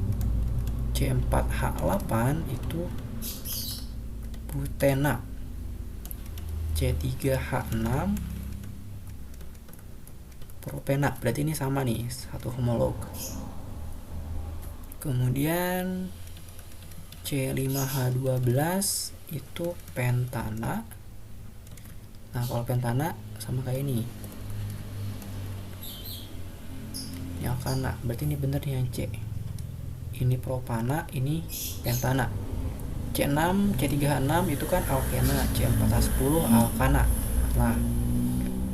C4H8 itu butena, C3H6 propena, berarti ini sama nih, satu homolog. Kemudian C5H12 itu pentana. Nah kalau pentana sama kayak ini, ini alkana, berarti ini bener yang C, ini propana, ini pentana. C6 C3H6 itu kan alkena, C4H10 alkana. Nah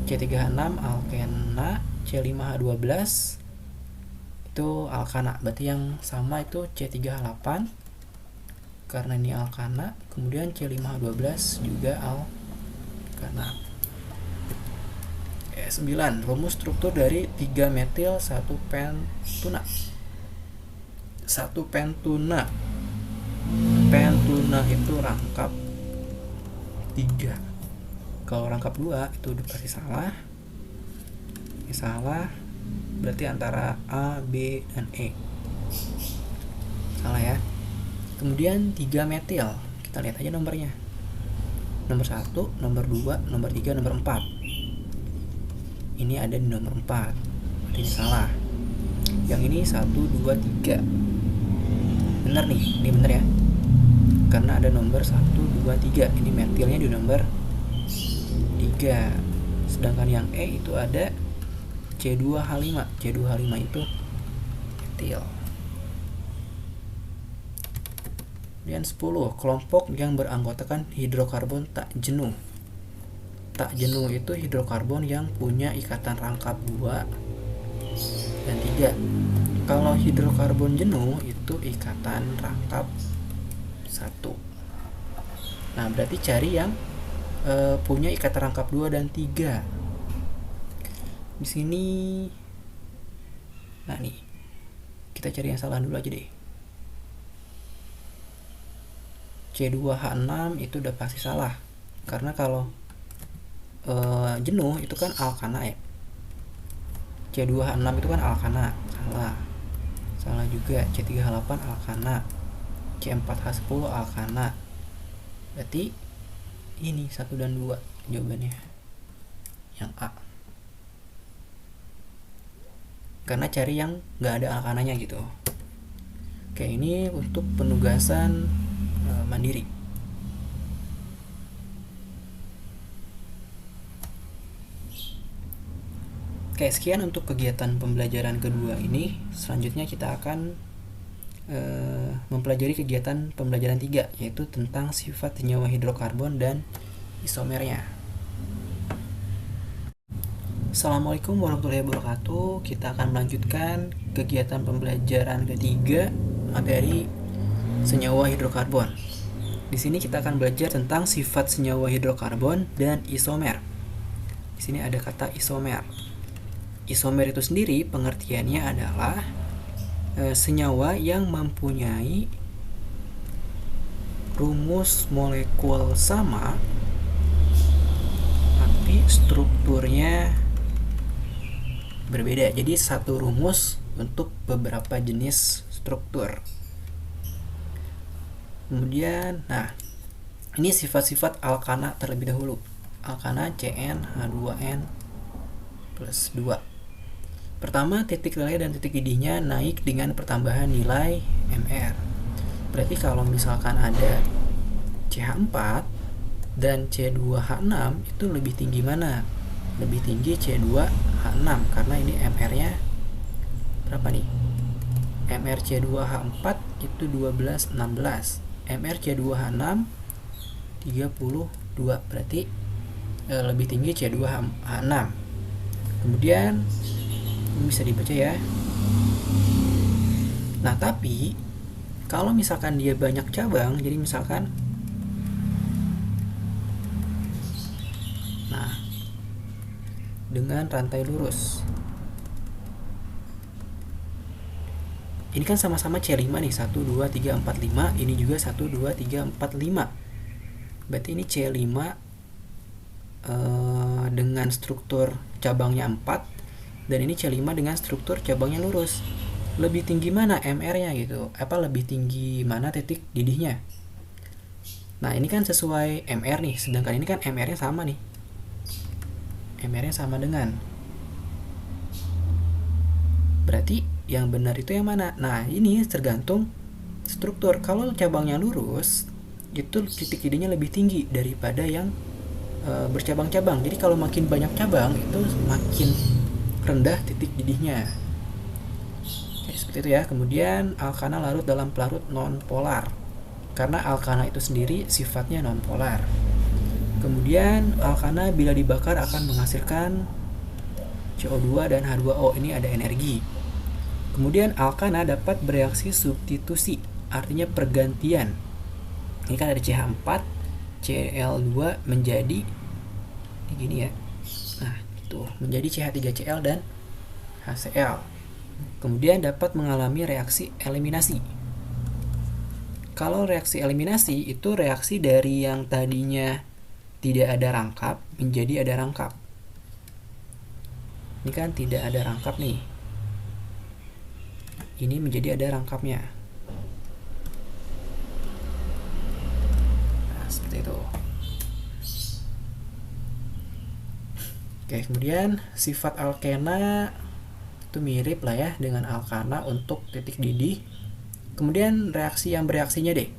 C3H6 alkena, C5H12 itu alkana, berarti yang sama itu C3H8 karena ini alkana, kemudian C5H12 juga alkana. 9. Rumus struktur dari 3 metil 1 pentuna. 1 pentuna. Pentuna itu rangkap 3. Kalau rangkap 2 itu udah pasti salah. Ini salah, berarti antara A, B, dan E. Salah ya. Kemudian 3 metil, kita lihat aja nomornya. Nomor 1, nomor 2, nomor 3, nomor 4. Ini ada di nomor 4, berarti ini salah. Yang ini 1, 2, 3. Bener nih, ini bener ya, karena ada nomor 1, 2, 3. Ini metilnya di nomor 3. Sedangkan yang E itu ada C2H5. C2H5 itu metil. Kemudian 10. Kelompok yang beranggotakan hidrokarbon tak jenuh. Tak jenuh itu hidrokarbon yang punya ikatan rangkap 2 dan 3. Kalau hidrokarbon jenuh itu ikatan rangkap 1. Nah berarti cari yang punya ikatan rangkap 2 dan 3. Di sini, nah nih, kita cari yang salah dulu aja deh. C2H6 itu udah pasti salah, karena kalau jenuh itu kan alkana ya. C2H6 itu kan alkana, salah. Salah juga. C3H8 alkana, C4H10 alkana. Berarti ini 1 dan 2 jawabannya, yang A. Karena cari yang nggak ada alkananya gitu. Oke, ini untuk penugasan mandiri. Oke, sekian untuk kegiatan pembelajaran kedua ini. Selanjutnya kita akan mempelajari kegiatan pembelajaran 3, yaitu tentang sifat senyawa hidrokarbon dan isomernya. Assalamualaikum warahmatullahi wabarakatuh. Kita akan melanjutkan kegiatan pembelajaran ketiga materi senyawa hidrokarbon. Di sini kita akan belajar tentang sifat senyawa hidrokarbon dan isomer. Di sini ada kata isomer. Isomer itu sendiri pengertiannya adalah senyawa yang mempunyai rumus molekul sama tapi strukturnya berbeda. Jadi satu rumus untuk beberapa jenis struktur. Kemudian, nah, ini sifat-sifat alkana terlebih dahulu. Alkana CN, H2N, plus 2. Pertama, titik relay dan titik didihnya naik dengan pertambahan nilai MR. Berarti kalau misalkan ada CH4 dan C2H6 itu lebih tinggi mana? Lebih tinggi C2H6 karena ini MR-nya berapa nih? MR C2H4 itu 12, 16. MR C2H6 32. Berarti lebih tinggi C2H6. Kemudian ini bisa dibaca ya. Nah, tapi kalau misalkan dia banyak cabang, jadi misalkan dengan rantai lurus. Ini kan sama-sama C5 nih, 1, 2, 3, 4, 5. Ini juga 1, 2, 3, 4, 5. Berarti ini C5 dengan struktur cabangnya 4. Dan ini C5 dengan struktur cabangnya lurus. Lebih tinggi mana MR-nya gitu? Apa lebih tinggi mana titik didihnya? Nah, ini kan sesuai MR nih. Sedangkan ini kan MR-nya sama nih. MR-nya sama dengan. Berarti yang benar itu yang mana? Nah, ini tergantung struktur. Kalau cabangnya lurus, itu titik didihnya lebih tinggi daripada yang bercabang-cabang. Jadi kalau makin banyak cabang, itu makin rendah titik didihnya. Oke, seperti itu ya. Kemudian alkana larut dalam pelarut non-polar. Karena alkana itu sendiri sifatnya non-polar. Kemudian alkana bila dibakar akan menghasilkan CO2 dan H2O. Ini ada energi. Kemudian alkana dapat bereaksi substitusi, artinya pergantian. Ini kan ada CH4, Cl2 menjadi ini gini ya. Nah, itu menjadi CH3Cl dan HCl. Kemudian dapat mengalami reaksi eliminasi. Kalau reaksi eliminasi itu reaksi dari yang tadinya tidak ada rangkap menjadi ada rangkap. Ini kan tidak ada rangkap nih. Ini menjadi ada rangkapnya. Nah, seperti itu. Oke, kemudian sifat alkena itu mirip lah ya dengan alkana untuk titik didih. Kemudian reaksi yang bereaksinya deh.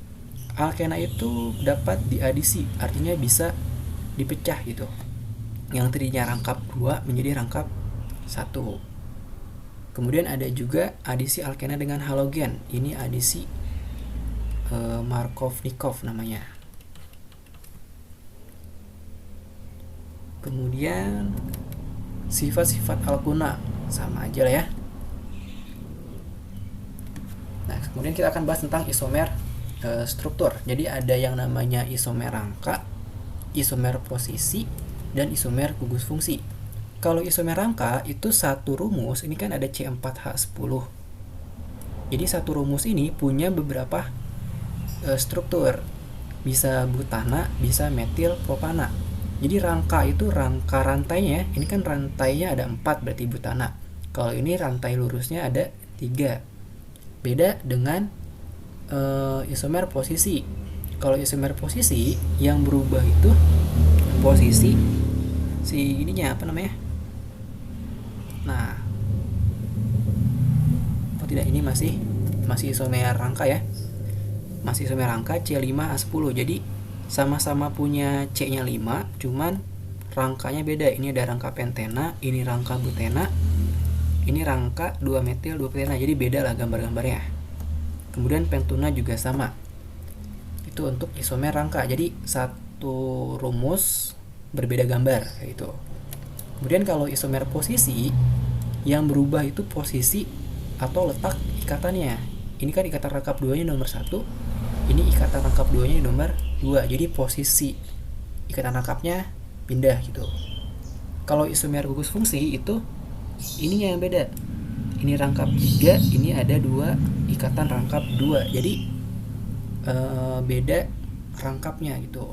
Alkena itu dapat diadisi, artinya bisa dipecah gitu. Yang tadinya rangkap 2 menjadi rangkap 1. Kemudian ada juga adisi alkena dengan halogen. Ini adisi Markovnikov namanya. Kemudian sifat-sifat alkuna sama aja lah ya. Nah, kemudian kita akan bahas tentang isomer struktur. Jadi ada yang namanya isomer rangka, isomer posisi, dan isomer gugus fungsi. Kalau isomer rangka itu satu rumus, ini kan ada C4H10. Jadi satu rumus ini punya beberapa struktur. Bisa butana, bisa metil propana. Jadi rangka itu rangka rantainya, ini kan rantainya ada 4 berarti butana. Kalau ini rantai lurusnya ada 3. Beda dengan isomer posisi. Kalau isomer posisi yang berubah itu posisi si ininya apa namanya? Nah, oh tidak, ini masih isomer rangka ya. Masih isomer rangka C5H10. Jadi sama-sama punya C-nya 5, cuman rangkanya beda. Ini ada rangka pentena, ini rangka butena, ini rangka 2 metil 2 pentena. Jadi beda lah gambar-gambarnya. Kemudian pentuna juga sama. Itu untuk isomer rangka. Jadi satu rumus berbeda gambar kayak gitu. Kemudian kalau isomer posisi yang berubah itu posisi atau letak ikatannya. Ini kan ikatan rangkap 2-nya nomor 1. Ini ikatan rangkap 2-nya nomor 2. Jadi posisi ikatan rangkapnya pindah gitu. Kalau isomer gugus fungsi itu ininya yang beda. Ini rangkap 3, ini ada 2 ikatan rangkap 2. Jadi beda rangkapnya gitu.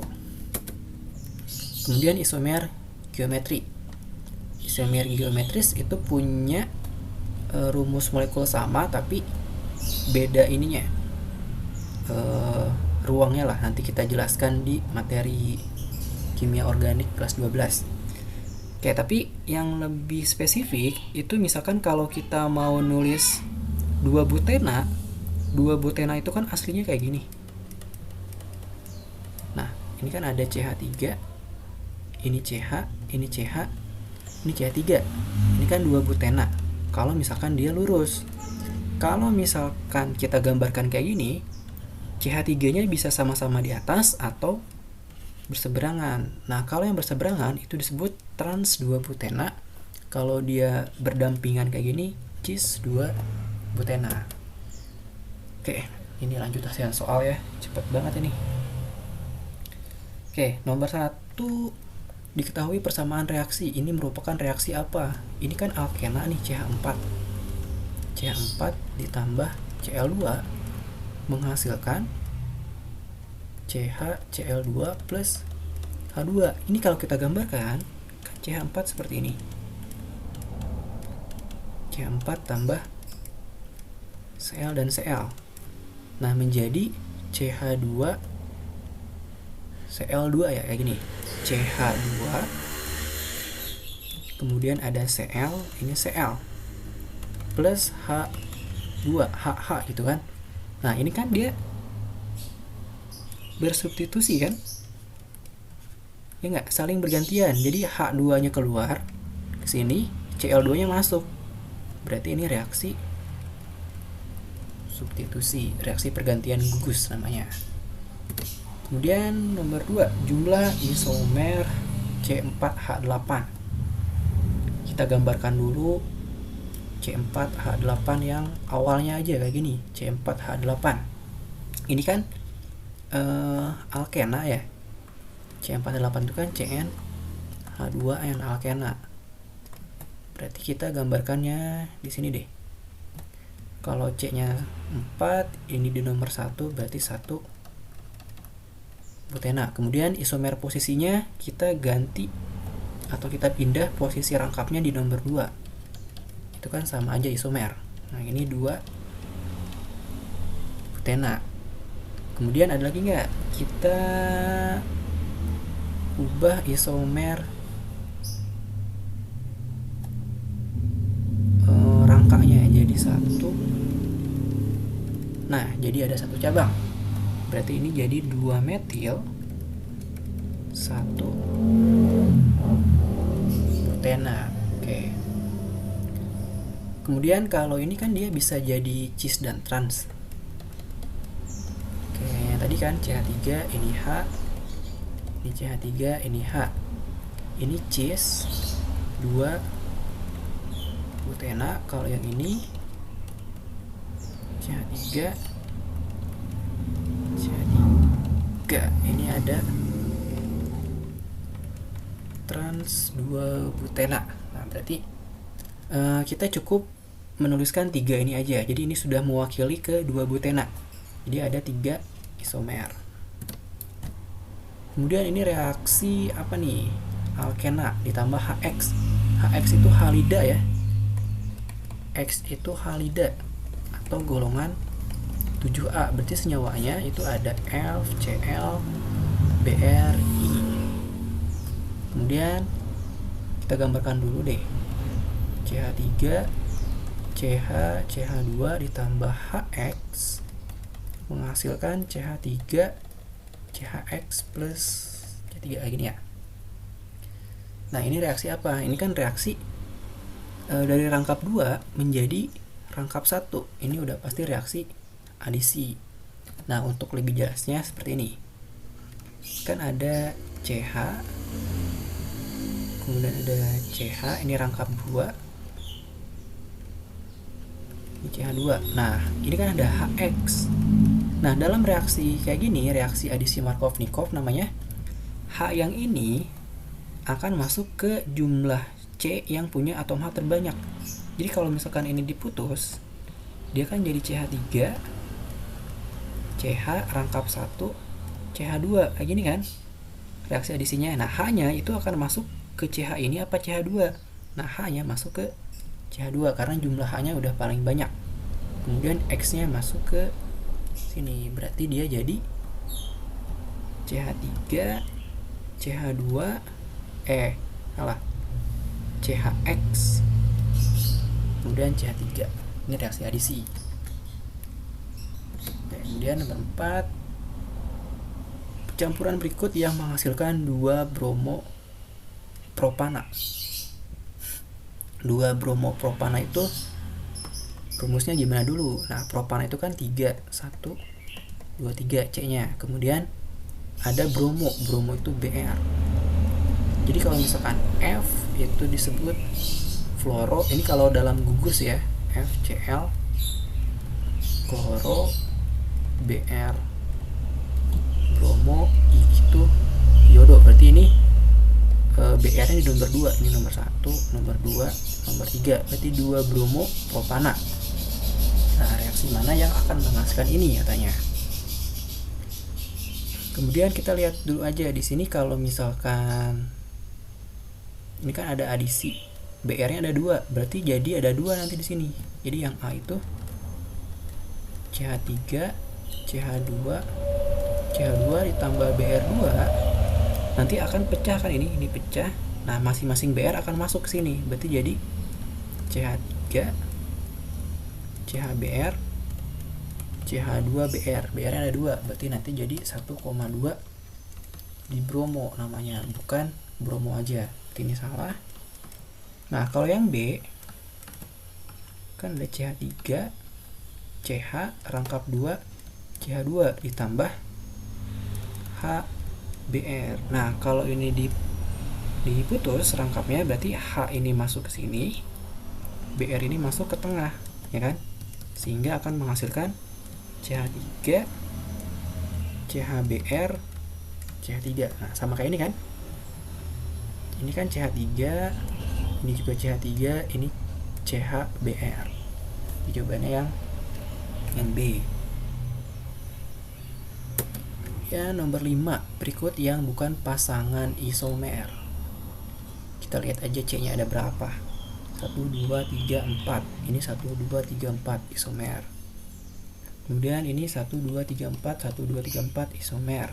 Kemudian isomer geometri. Isomer geometris itu punya rumus molekul sama tapi beda ininya. Ruangnya lah, nanti kita jelaskan di materi kimia organik kelas 12. Oke, tapi yang lebih spesifik itu misalkan kalau kita mau nulis 2 butena, 2 butena itu kan aslinya kayak gini. Nah, ini kan ada CH3, ini CH, ini CH, ini CH3. Ini kan 2 butena. Kalau misalkan dia lurus. Kalau misalkan kita gambarkan kayak gini, CH3-nya bisa sama-sama di atas atau berseberangan. Nah, kalau yang berseberangan itu disebut trans 2 butena. Kalau dia berdampingan kayak gini, cis 2 butena. Oke, ini lanjut hasil soal ya. Cepet banget ini. Oke, nomor 1, diketahui persamaan reaksi. Ini merupakan reaksi apa? Ini kan alkena nih, CH4. CH4 ditambah Cl2 menghasilkan CH-Cl2 plus H2. Ini kalau kita gambarkan, kan CH4 seperti ini. CH4 tambah Cl dan Cl. Nah, menjadi CH2 Cl2 ya, kayak gini. CH2 kemudian ada Cl, ini Cl plus H2, HH gitu kan. Nah, ini kan dia bersubstitusi kan, ya nggak, saling bergantian. Jadi H2 nya keluar ke sini, Cl2 nya masuk, berarti ini reaksi substitusi, reaksi pergantian gugus namanya. Kemudian nomor 2, jumlah isomer C4H8. Kita gambarkan dulu C4H8 yang awalnya aja kayak gini, C4H8. Ini kan alkena ya. C4H8 itu kan CnH2 n alkena. Berarti kita gambarkannya di sini deh. Kalau C-nya 4, ini di nomor 1 berarti 1 butena. Kemudian isomer posisinya kita ganti atau kita pindah posisi rangkapnya di nomor 2. Itu kan sama aja isomer. Nah, ini 2 butena. Kemudian ada lagi nggak? Kita ubah isomer rangkanya jadi 1. Nah, jadi ada 1 cabang. Berarti ini jadi 2 metil 1 butena. Oke. Kemudian kalau ini kan dia bisa jadi cis dan trans. Tadi kan CH3, ini H, ini CH3, ini H, ini cis 2 butena. Kalau yang ini CH3, CH3, ini ada trans 2 butena. Nah, berarti kita cukup menuliskan 3 ini aja. Jadi ini sudah mewakili ke 2 butena. Jadi ada 3 isomer. Kemudian ini reaksi apa nih? Alkena ditambah HX. HX itu halida ya. X itu halida atau golongan 7A. Berarti senyawanya itu ada F, Cl, Br, I. Kemudian kita gambarkan dulu deh. CH3, CH, CH2 ditambah HX menghasilkan CH3 CHX plus C3 gini ya. Nah, ini reaksi apa? Ini kan reaksi dari rangkap 2 menjadi rangkap 1. Ini udah pasti reaksi adisi. Nah, untuk lebih jelasnya seperti ini. Kan ada CH, kemudian ada CH, ini rangkap 2. Ini CH2. Nah, ini kan ada HX. Nah, dalam reaksi kayak gini, reaksi adisi Markovnikov namanya, H yang ini akan masuk ke jumlah C yang punya atom H terbanyak. Jadi kalau misalkan ini diputus, dia kan jadi CH3, CH rangkap 1, CH2 kayak gini kan reaksi adisinya. Nah, H-nya itu akan masuk ke CH ini apa CH2. Nah, H-nya masuk ke CH2 karena jumlah H-nya udah paling banyak. Kemudian X-nya masuk ke sini, berarti dia jadi CH3, CH2, CHX, kemudian CH3. Ini reaksi adisi. Kemudian nomor 4, campuran berikut yang menghasilkan 2 bromopropana. 2 bromopropana itu rumusnya gimana dulu? Nah, propana itu kan 3, 1, 2, 3 C-nya. Kemudian ada bromo itu Br. Jadi kalau misalkan F itu disebut fluoro, ini kalau dalam gugus ya, FCl, kloro, Br, bromo, itu iodo. Berarti ini Br-nya di nomor 2, ini nomor 1, nomor 2, nomor 3. Berarti 2 bromo propana. Nah, reaksi mana yang akan menghasilkan ini katanya? Kemudian kita lihat dulu aja di sini, kalau misalkan ini kan ada adisi, Br-nya ada 2, berarti jadi ada 2 nanti di sini. Jadi yang A itu CH3, CH2 ditambah Br2 nanti akan pecah kan, ini pecah. Nah, masing-masing Br akan masuk ke sini. Berarti jadi CH3, CHBr, CH2Br. Br-nya ada 2, berarti nanti jadi 1,2 di bromo namanya, bukan bromo aja. Berarti ini salah. Nah, kalau yang B kan ada CH3, CH rangkap 2, CH2 ditambah HBr. Nah, kalau ini diputus rangkapnya, berarti H ini masuk ke sini, Br ini masuk ke tengah, ya kan? Sehingga akan menghasilkan CH3, CHBr, CH3. Nah, sama kayak ini kan? Ini kan CH3, ini juga CH3, ini CHBr. Jawabannya yang B. Ya, nomor 5, berikut yang bukan pasangan isomer. Kita lihat aja C-nya ada berapa. 1, 2, 3, 4. Ini 1, 2, 3, 4 isomer. Kemudian ini 1, 2, 3, 4, 1, 2, 3, 4 isomer.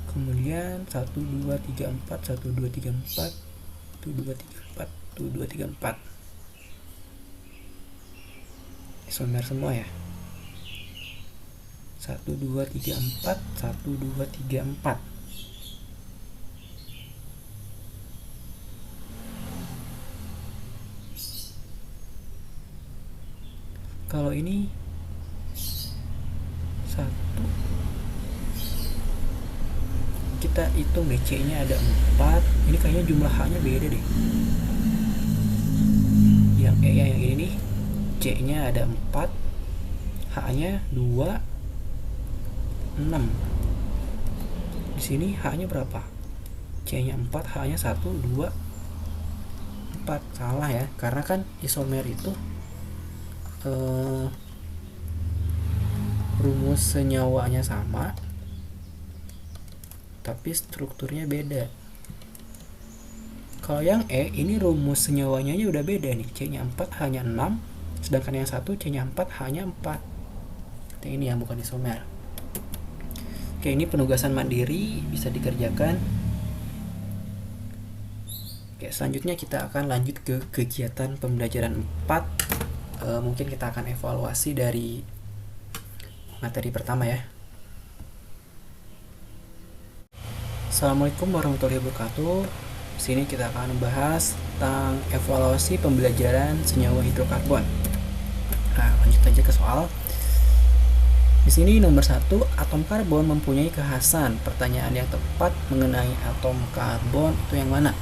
Kemudian 1, 2, 3, 4, 1, 2, 3, 4, 1, 2, 3, 4, 1, 2, 3, 4. Isomer semua ya. 1, 2, 3, 4, 1, 2, 3, 4. Kalau ini 1, kita hitung deh, C-nya ada 4. Ini kayaknya jumlah H-nya beda deh. Yang E yang ini nih, C-nya ada 4, H-nya 2, 6. Di sini H-nya berapa? C-nya 4, H-nya 1, 2, 4. Salah ya, karena kan isomer itu rumus senyawanya sama, tapi strukturnya beda. Kalau yang E, ini rumus senyawanya aja udah beda nih. C-nya 4, H-nya 6. Sedangkan yang 1, C-nya 4, H-nya 4. Ini yang bukan isomer. Oke, ini penugasan mandiri, bisa dikerjakan. Oke, selanjutnya kita akan lanjut ke kegiatan pembelajaran 4. Mungkin kita akan evaluasi dari materi pertama ya. Assalamualaikum warahmatullahi wabarakatuh. Di sini kita akan membahas tentang evaluasi pembelajaran senyawa hidrokarbon. Nah, lanjut aja ke soal. Di sini nomor 1, atom karbon mempunyai kekhasan. Pertanyaan yang tepat mengenai atom karbon itu yang mana?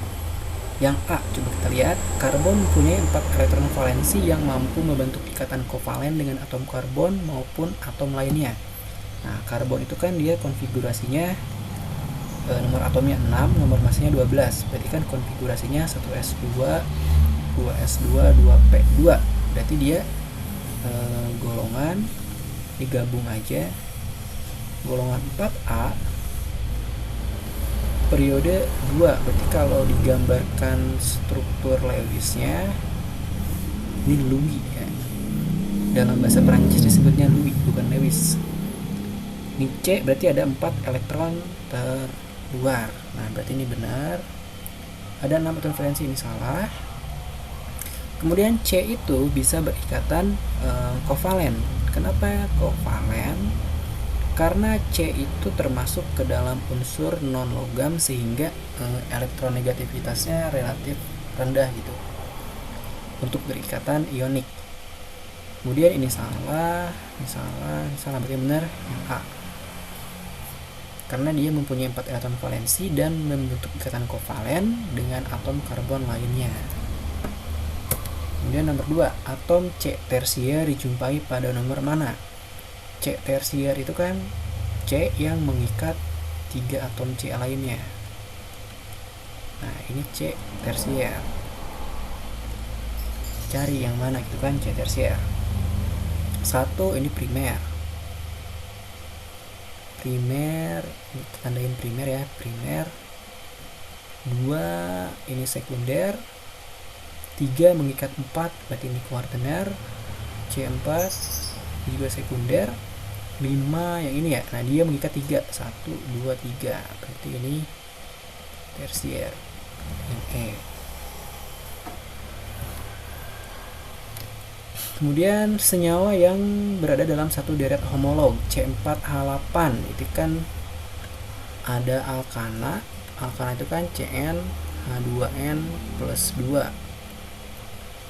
Yang A, coba kita lihat. Karbon mempunyai 4 elektron valensi yang mampu membentuk ikatan kovalen dengan atom karbon maupun atom lainnya. Nah, karbon itu kan dia konfigurasinya nomor atomnya 6, nomor masanya 12. Berarti kan konfigurasinya 1s2, 2s2, 2p2. Berarti dia golongan digabung aja, golongan 4A, periode 2. Berarti kalau digambarkan struktur Lewisnya, ini Louis ya. Dalam bahasa Prancis disebutnya Louis, bukan Lewis. Ini C, berarti ada 4 elektron terluar. Nah, berarti ini benar. Ada 6 atom valensi, ini salah. Kemudian C itu bisa berikatan kovalen. Kenapa kovalen? Karena C itu termasuk ke dalam unsur non logam sehingga elektronegativitasnya relatif rendah gitu untuk berikatan ionik. Kemudian ini salah, berarti benar yang A. Karena dia mempunyai 4 elektron valensi dan membentuk ikatan kovalen dengan atom karbon lainnya. Kemudian nomor 2, atom C tersier dijumpai pada nomor mana? C tersier itu kan C yang mengikat 3 atom C lainnya. Nah, ini C tersier. Cari yang mana gitu kan C tersier. 1 ini primer. Primer, tandain primer ya, primer. 2 ini sekunder. 3 mengikat 4, berarti ini kuartener. C4 juga sekunder. 5 yang ini ya, nah dia mengikat 3, 1, 2, 3, berarti ini tersier yang E. Kemudian senyawa yang berada dalam satu deret homolog C4H8 itu kan ada alkana. Alkana itu kan CnH2n plus 2.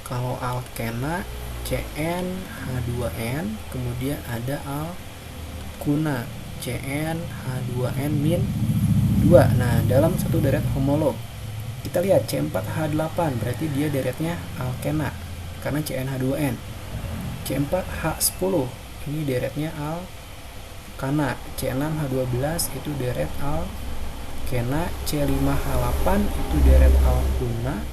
Kalau alkena CnH2n, kemudian ada alkuna CnH2n-2. Nah, dalam satu deret homolog kita lihat C4H8 berarti dia deretnya alkena karena CnH2n. C4H10 ini deretnya alkana. C6H12 itu deret alkena. C5H8 itu deret alkuna.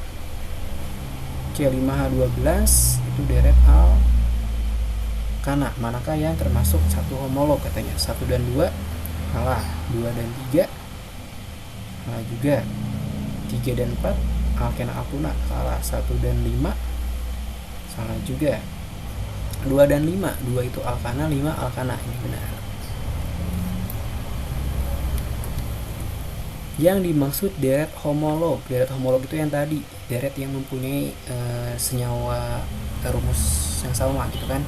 C5H12 itu deret alkana. Manakah yang termasuk satu homolog katanya? 1 dan 2 salah. 2 dan 3 salah juga. 3 dan 4 alkena alkuna salah. 1 dan 5 salah juga. 2 dan 5, 2 itu alkana, 5 alkana, ini benar. Yang dimaksud deret homolog. Deret homolog itu yang tadi, deret yang mempunyai senyawa rumus yang sama gitu kan.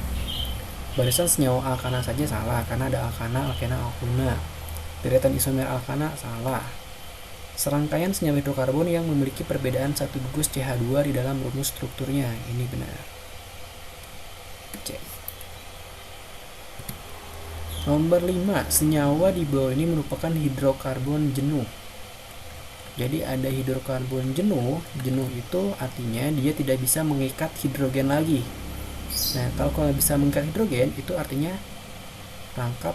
Barisan senyawa alkana saja salah karena ada alkana, alkena, alkuna. Deretan isomer alkana salah. Serangkaian senyawa hidrokarbon yang memiliki perbedaan satu gugus CH2 di dalam rumus strukturnya, ini benar. C. Nomor 5, senyawa di bawah ini merupakan hidrokarbon jenuh. Jadi ada hidrokarbon jenuh. Jenuh itu artinya dia tidak bisa mengikat hidrogen lagi. Nah, kalau bisa mengikat hidrogen itu artinya rangkap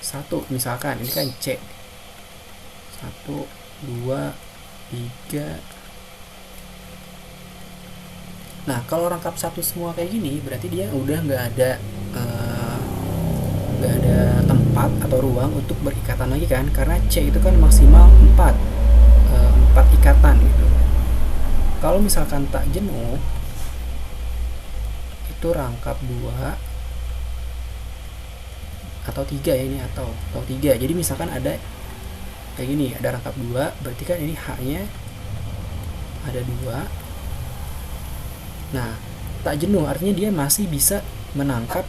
1. Misalkan ini kan C. 1, 2, 3. Nah, kalau rangkap 1 semua kayak gini, berarti dia udah nggak ada tempat atau ruang untuk berikatan lagi kan, karena C itu kan maksimal 4 ikatan gitu. Kalau misalkan tak jenuh, itu rangkap 2 atau 3 ya ini, atau 3. Jadi misalkan ada kayak gini, ada rangkap 2, berarti kan ini H-nya ada 2. Nah, tak jenuh artinya dia masih bisa menangkap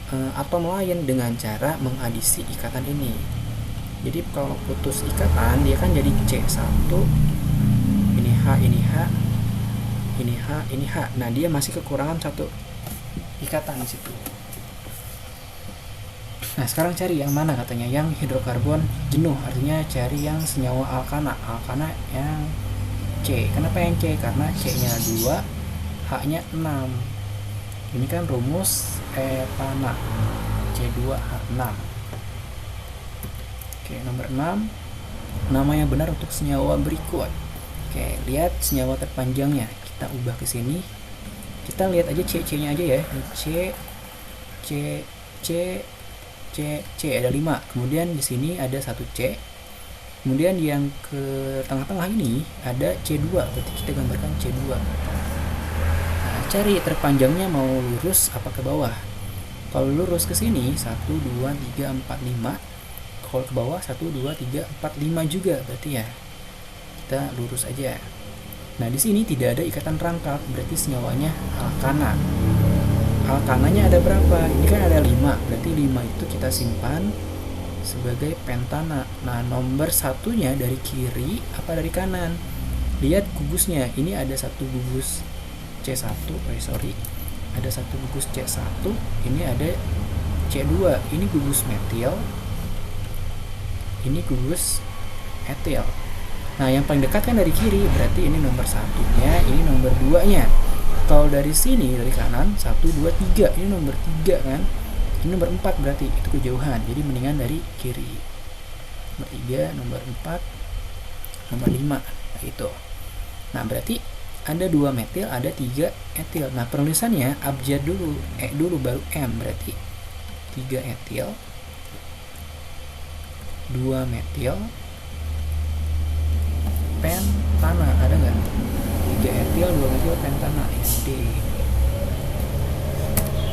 atom lain dengan cara mengadisi ikatan ini. Jadi kalau putus ikatan dia kan jadi C1, ini H, ini H, ini H, ini H. Nah, dia masih kekurangan 1 ikatan di situ. Nah, sekarang cari yang mana katanya? Yang hidrokarbon jenuh, artinya cari yang senyawa alkana. Alkana yang C. Kenapa yang C? Karena C-nya 2, H-nya 6. Ini kan rumus etana. C2H6. Oke, nomor 6. Nama yang benar untuk senyawa berikut. Oke, lihat senyawa terpanjangnya. Kita ubah ke sini. Kita lihat aja C-nya aja ya. C ada 5. Kemudian di sini ada 1 C. Kemudian yang ke tengah-tengah ini ada C2. Berarti kita gambarkan C2. Cari terpanjangnya mau lurus apa ke bawah. Kalau lurus ke sini 1, 2, 3, 4, 5. Kalau ke bawah 1, 2, 3, 4, 5 juga berarti ya. kita lurus aja. Nah, di sini tidak ada ikatan rangkap, berarti senyawanya alkana. Alkananya ada berapa? Ini kan ada 5, berarti 5 itu kita simpan sebagai pentana. Nah, nomor satunya dari kiri apa dari kanan? Lihat gugusnya, ini ada satu gugus C1, ada satu gugus C1, ini ada C2, ini gugus metil, ini gugus etil. Nah, yang paling dekat kan dari kiri, berarti ini nomor satunya, ini nomor 2-nya. Kalau dari sini, dari kanan, 1, 2, 3, ini nomor 3 kan, ini nomor 4 berarti, itu kejauhan, jadi mendingan dari kiri. Nomor 3, nomor 4, nomor 5, nah itu. Nah, berarti ada 2 metil, ada 3 etil. Nah, penulisannya abjad dulu, E dulu baru M, berarti 3 etil, 2 metil, pentana, ada nggak? 3 etil, 2 metil, pentana, SD.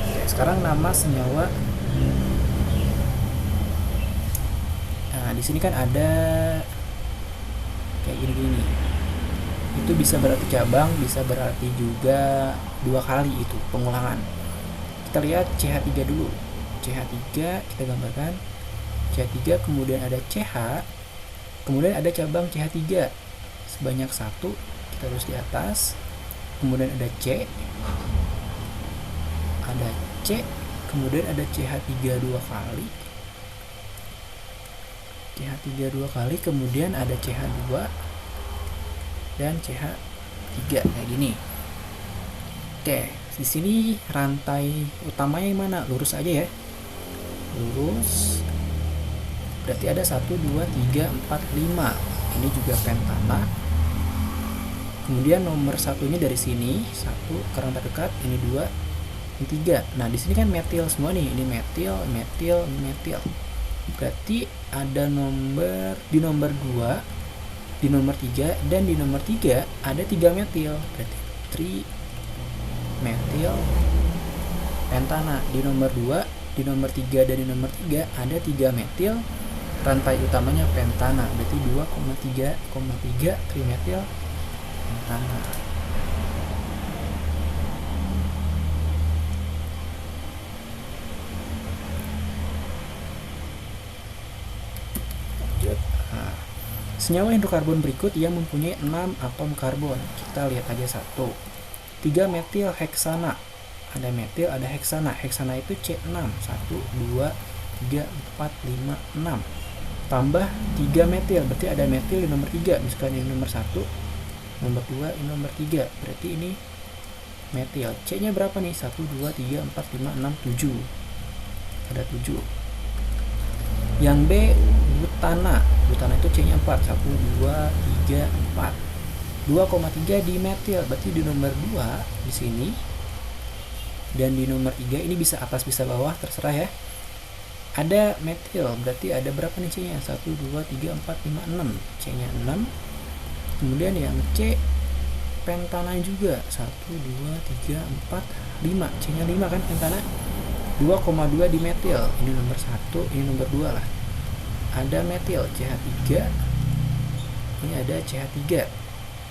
Oke, sekarang nama senyawa. Nah, di sini kan ada kayak gini-gini. Itu bisa berarti cabang, bisa berarti juga 2 kali itu pengulangan. Kita lihat CH3 dulu. CH3 kita gambarkan. CH3, kemudian ada CH, kemudian ada cabang CH3 sebanyak 1, kita terus di atas, kemudian ada C, kemudian ada CH3 2 kali, kemudian ada CH2 dan CH3 kayak gini. Oke, di sini rantai utamanya yang mana? Lurus aja ya, lurus. Berarti ada 1, 2, 3, 4, 5. Ini juga pentana. Kemudian nomor satunya dari sini 1 karena terdekat, ini 2, ini 3. Nah, di sini kan metil semua nih, ini metil. Berarti ada nomor di nomor 2, di nomor 3, dan di nomor 3 ada 3 metil. Berarti 3 metil pentana. Di nomor 2, di nomor 3, dan di nomor 3 ada 3 metil. Rantai utamanya pentana, berarti 2,3,3 trimetil pentana. Lanjut. Nah, senyawa hidrokarbon berikut yang mempunyai 6 atom karbon. Kita lihat aja 1. 3 metil heksana. Ada metil, ada heksana. Heksana itu C6. 1, 2, 3, 4, 5, 6. Tambah 3 metil, berarti ada metil di nomor 3, misalkan ini nomor 1, nomor 2, ini nomor 3, berarti ini metil. C nya berapa nih? 1, 2, 3, 4, 5, 6, 7, ada 7. Yang B, butana. Butana itu C nya 4, 1, 2, 3, 4, 2,3 di metil, berarti di nomor 2 di sini, dan di nomor 3 ini bisa atas bisa bawah terserah ya. Ada metil, berarti ada berapa nih C-nya? 1, 2, 3, 4, 5, 6. C-nya 6. Kemudian yang C, pentana juga. 1, 2, 3, 4, 5. C-nya 5 kan pentana? 2,2 di metil. Ini nomor 1, ini nomor 2 lah. Ada metil, CH3. Ini ada CH3.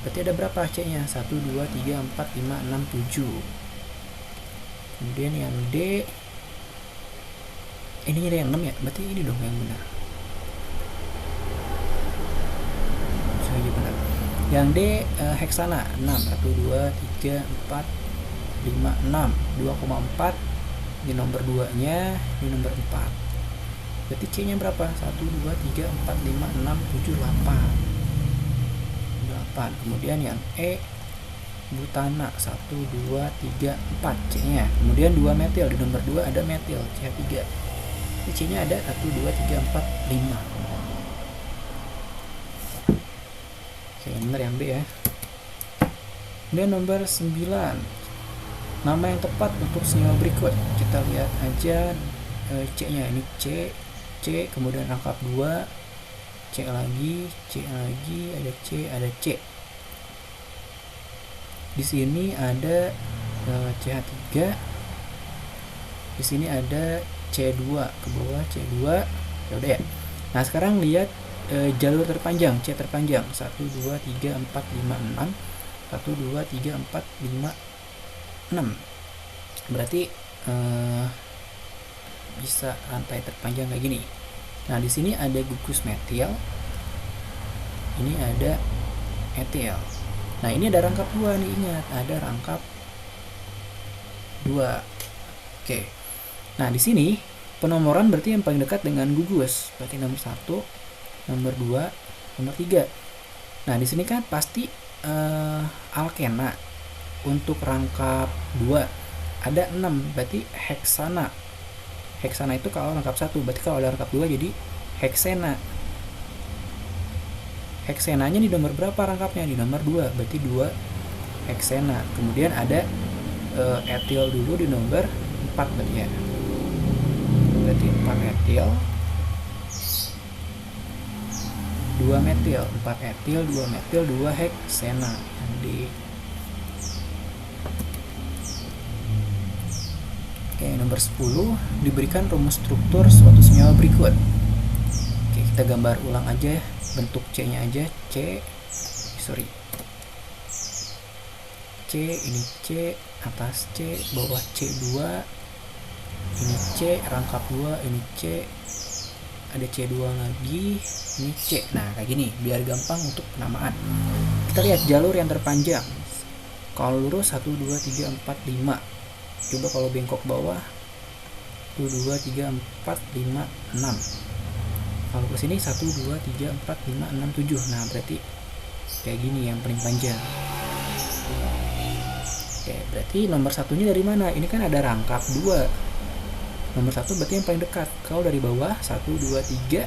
Berarti ada berapa C-nya? 1, 2, 3, 4, 5, 6, 7. Kemudian yang D, ini ada yang 6 ya, berarti ini dong yang benar. Saya benar. Yang D, heksana 6, 1, 2, 3, 4, 5, 6, 2,4. Ini nomor 2 nya, ini nomor 4. Berarti C nya berapa? 1, 2, 3, 4, 5, 6, 7, 8. Kemudian yang E, butana 1, 2, 3, 4 C nya. Kemudian 2 metil, di nomor 2 ada metil CH3. C-nya ada 1, 2, 3, 4, 5. Oke, benar yang B ya. Kemudian nomor 9. Nama yang tepat untuk senyawa berikut. Kita lihat aja C-nya. Ini C, kemudian rangkap 2, C lagi, ada C, ada C. Di sini ada CH3. Di sini ada C2, ke bawah C2. Ya udah ya. Nah, sekarang lihat jalur terpanjang, C terpanjang 1 2 3 4 5 6 1 2 3 4 5 6. Berarti bisa rantai terpanjang kayak gini. Nah, di sini ada gugus metil. Ini ada etil. Nah, ini ada rangkap 2 nih, ingat, ada rangkap 2. Oke. Nah, di sini penomoran berarti yang paling dekat dengan gugus. Berarti nomor 1, nomor 2, nomor 3. Nah, di sini kan pasti alkena. Untuk rangkap 2 ada 6, berarti heksana. Heksana itu kalau rangkap 1, berarti kalau ada rangkap 2 jadi heksena. Heksenanya di nomor berapa rangkapnya? Di nomor 2, berarti 2 heksena. Kemudian ada etil dulu di nomor 4 berarti ya. Berarti 4 etil, 2 metil, 4 etil, 2 metil, 2 heksena. Oke, nomor 10 diberikan rumus struktur suatu senyawa berikut. Oke, kita gambar ulang aja bentuk C-nya aja. C, ini C, atas C, bawah C2, ini C, rangkap 2, ini C, ada C2 lagi, ini C. Nah, kayak gini, biar gampang untuk penamaan. Kita lihat jalur yang terpanjang. Kalau lurus 1, 2, 3, 4, 5. Coba kalau bengkok bawah 1, 2, 3, 4, 5, 6. Kalau ke sini 1, 2, 3, 4, 5, 6, 7. Nah, berarti kayak gini yang paling panjang. Oke, berarti nomor satunya dari mana? Ini kan ada rangkap 2. Nomor 1 berarti yang paling dekat. Kalau dari bawah 1, 2, 3.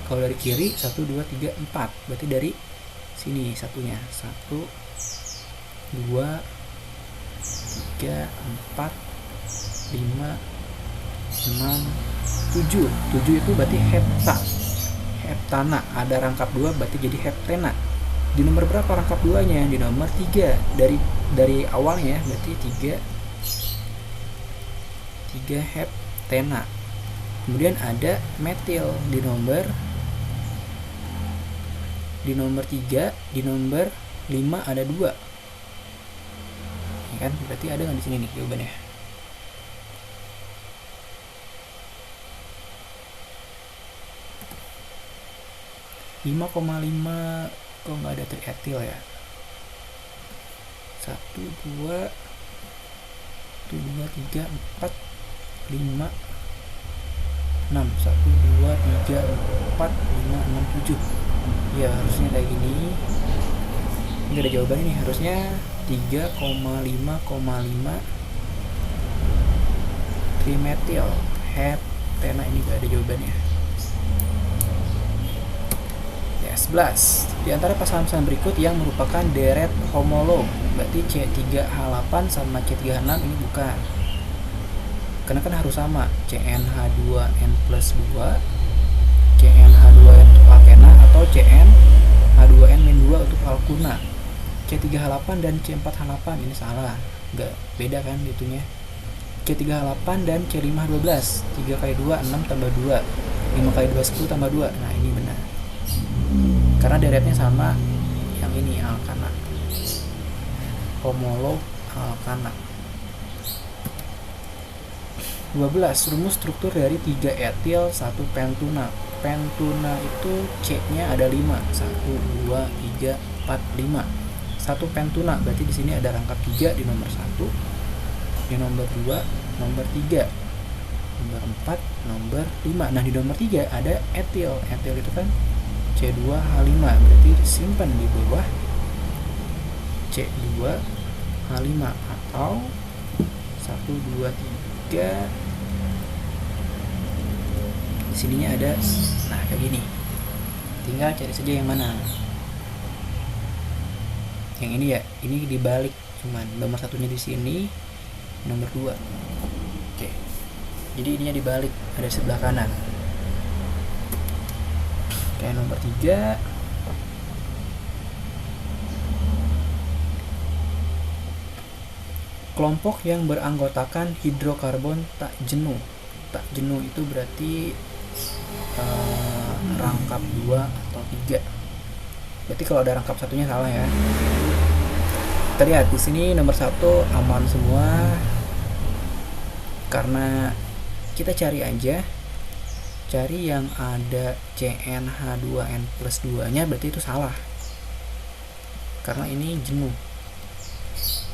Kalau dari kiri 1, 2, 3, 4. Berarti dari sini satunya. 1, 2, 3, 4, 5, 6, 7. 7 itu berarti heptana. Ada rangkap 2 berarti jadi heptena. Di nomor berapa rangkap 2-nya? Di nomor 3. Dari awalnya berarti 3 heptena. Kemudian ada metil di nomor 3, di nomor 5 ada 2. Ya kan? Berarti ada nggak di sini nih jawabannya? (5,5) kok nggak ada trietil ya? 1, 2, 3, 4, 5, 6. 1, 2, 3, 4, 5, 6, 7. Ya, harusnya kayak gini. Nggak ada jawabannya nih, harusnya 3,5,5 trimetil heptena. Ini nggak ada jawabannya. 11. Di antara pasangan-pasangan berikut yang merupakan deret homolog, berarti C3H8 sama C3H6 ini bukan. Karena kan harus sama, CnH2n plus 2, CnH2n untuk alkena, atau CnH2n-2 untuk alkuna. C3H8 dan C4H8 ini salah, nggak beda kan itunya. C3H8 dan C5H12, 3 kali 2 6 tambah 2, 5 kali 2 10 tambah 2. Nah, ini benar karena deretnya sama yang ini, alkana, homolog alkana. 12. Rumus struktur dari 3 etil 1 pentuna. Pentuna itu C-nya ada 5, 1 2 3 4 5. 1 pentuna berarti di sini ada rangkap 3 di nomor 1, di nomor 2, nomor 3, nomor 4, nomor 5. Nah, di nomor 3 ada etil. Etil itu kan C2H5, berarti simpan di bawah C2H5 atau 1 2 3. Di sininya ada, nah kayak gini. Tinggal cari saja yang mana. Yang ini ya, ini dibalik, cuman nomor satunya di sini, nomor 2. Oke. Jadi ininya dibalik, ada sebelah kanan. Kayak nomor 3, kelompok yang beranggotakan hidrokarbon tak jenuh. Tak jenuh itu berarti rangkap 2 atau 3. Berarti kalau ada rangkap satunya salah ya. Kita lihat di sini nomor 1 aman semua, karena kita cari yang ada CnH2n plus 2 nya, berarti itu salah karena ini jenuh.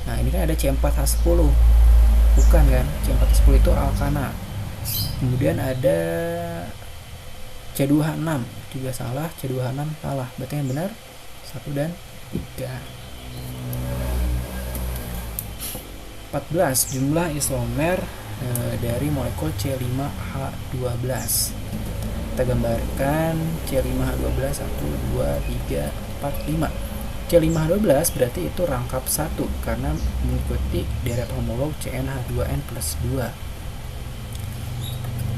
Nah ini kan ada C4H10, bukan kan, C4H10 itu alkana. Kemudian ada C2H6 juga salah, C2H6 salah, berarti yang benar 1 dan 3. 14 jumlah isomer dari molekul C5H12. Kita gambarkan C5H12 1 2 3 4 5. C5H12 berarti itu rangkap 1 karena mengikuti deret homolog CnH2n plus 2.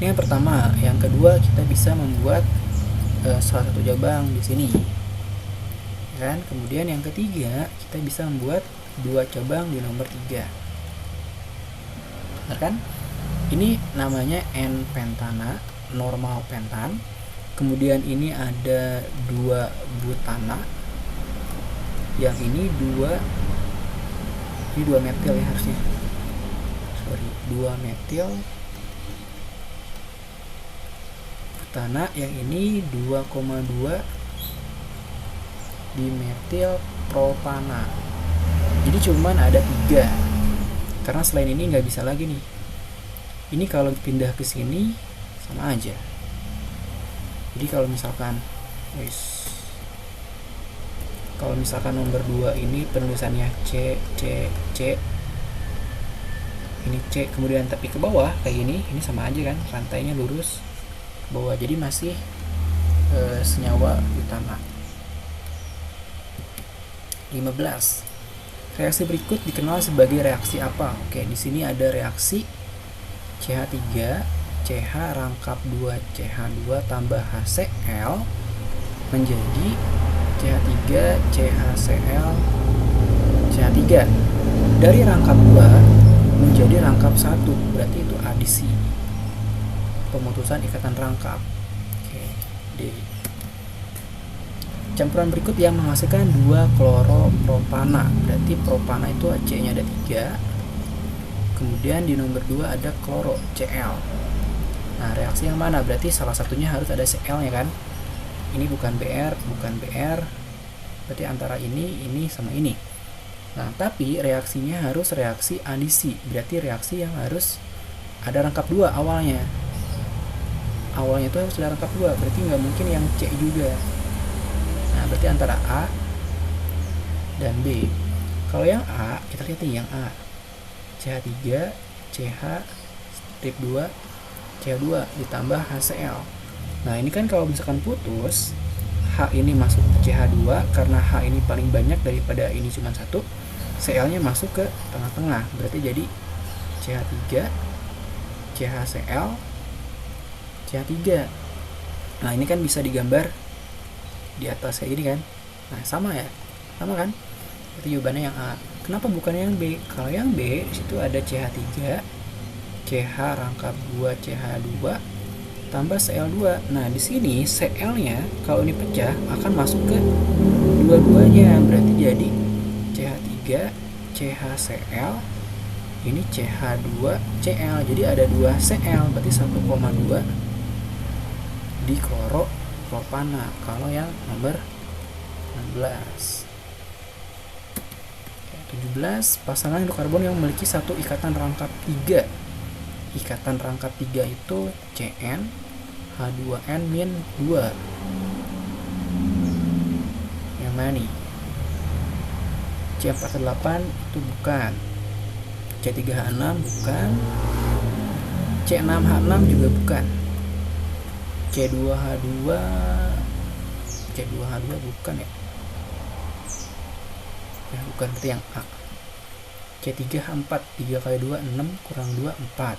Ini yang pertama. Yang kedua, kita bisa membuat salah satu cabang di sini, kan? Kemudian yang ketiga, kita bisa membuat 2 cabang di nomor 3. Benar kan? Ini namanya N-pentana, normal pentan. Kemudian ini ada 2 butana. Yang ini 2 metil ya harusnya. 2 metil butana, yang ini 2,2 dimetil propana. Jadi cuman ada 3. Karena selain ini nggak bisa lagi nih. Ini kalau pindah ke sini sama aja. Jadi kalau misalkan nomor 2 ini penulisannya C, ini C, kemudian tapi ke bawah kayak ini sama aja kan, rantainya lurus ke bawah, jadi masih senyawa utama. 15. Reaksi berikut dikenal sebagai reaksi apa? Oke, di sini ada reaksi CH3 CH rangkap 2 CH2 tambah HCl menjadi CH3 CHCl CH3. Dari rangkap 2 menjadi rangkap 1, berarti itu adisi, pemutusan ikatan rangkap. Oke, D. Campuran berikut yang menghasilkan 2 kloropropana, berarti propana itu C-nya ada 3. Kemudian di nomor 2 ada kloro, Cl. Nah, reaksi yang mana? Berarti salah satunya harus ada Cl-nya kan? Ini bukan Br, berarti antara ini sama ini. Nah, tapi reaksinya harus reaksi adisi, berarti reaksi yang harus ada rangkap 2 awalnya. Awalnya itu harus ada rangkap 2, berarti nggak mungkin yang C juga. Nah, berarti antara A dan B. Kalau yang A, kita lihat nih yang A. CH3, CH, strip 2, CH2 ditambah HCl. Nah, ini kan kalau misalkan putus, H ini masuk ke CH2 karena H ini paling banyak daripada ini cuma 1. Cl-nya masuk ke tengah-tengah, berarti jadi CH3, CHCl, CH3. Nah, ini kan bisa digambar di atas kayak gini kan. Nah, sama kan, berarti jawabannya yang A. Kenapa bukan yang B? Kalau yang B disitu ada CH3 CH rangkap 2 CH2 tambah Cl2. Nah, di sini Cl-nya kalau ini pecah akan masuk ke dua-duanya, berarti jadi CH3 CHCl ini CH2 Cl. Jadi ada 2 Cl, berarti 1,2 di kloropropana kalau yang nomor 16. 17. Pasangan hidrokarbon yang memiliki satu ikatan rangkap 3. Ikatan rangkap 3 itu Cn H2n-2. Yang mana nih? C4H8 itu bukan. C3H6 bukan. C6H6 juga bukan. C2H2 bukan ya? Ya, bukan, berarti yang A. C3H4, 3 kali 2 6 kurang 2 4.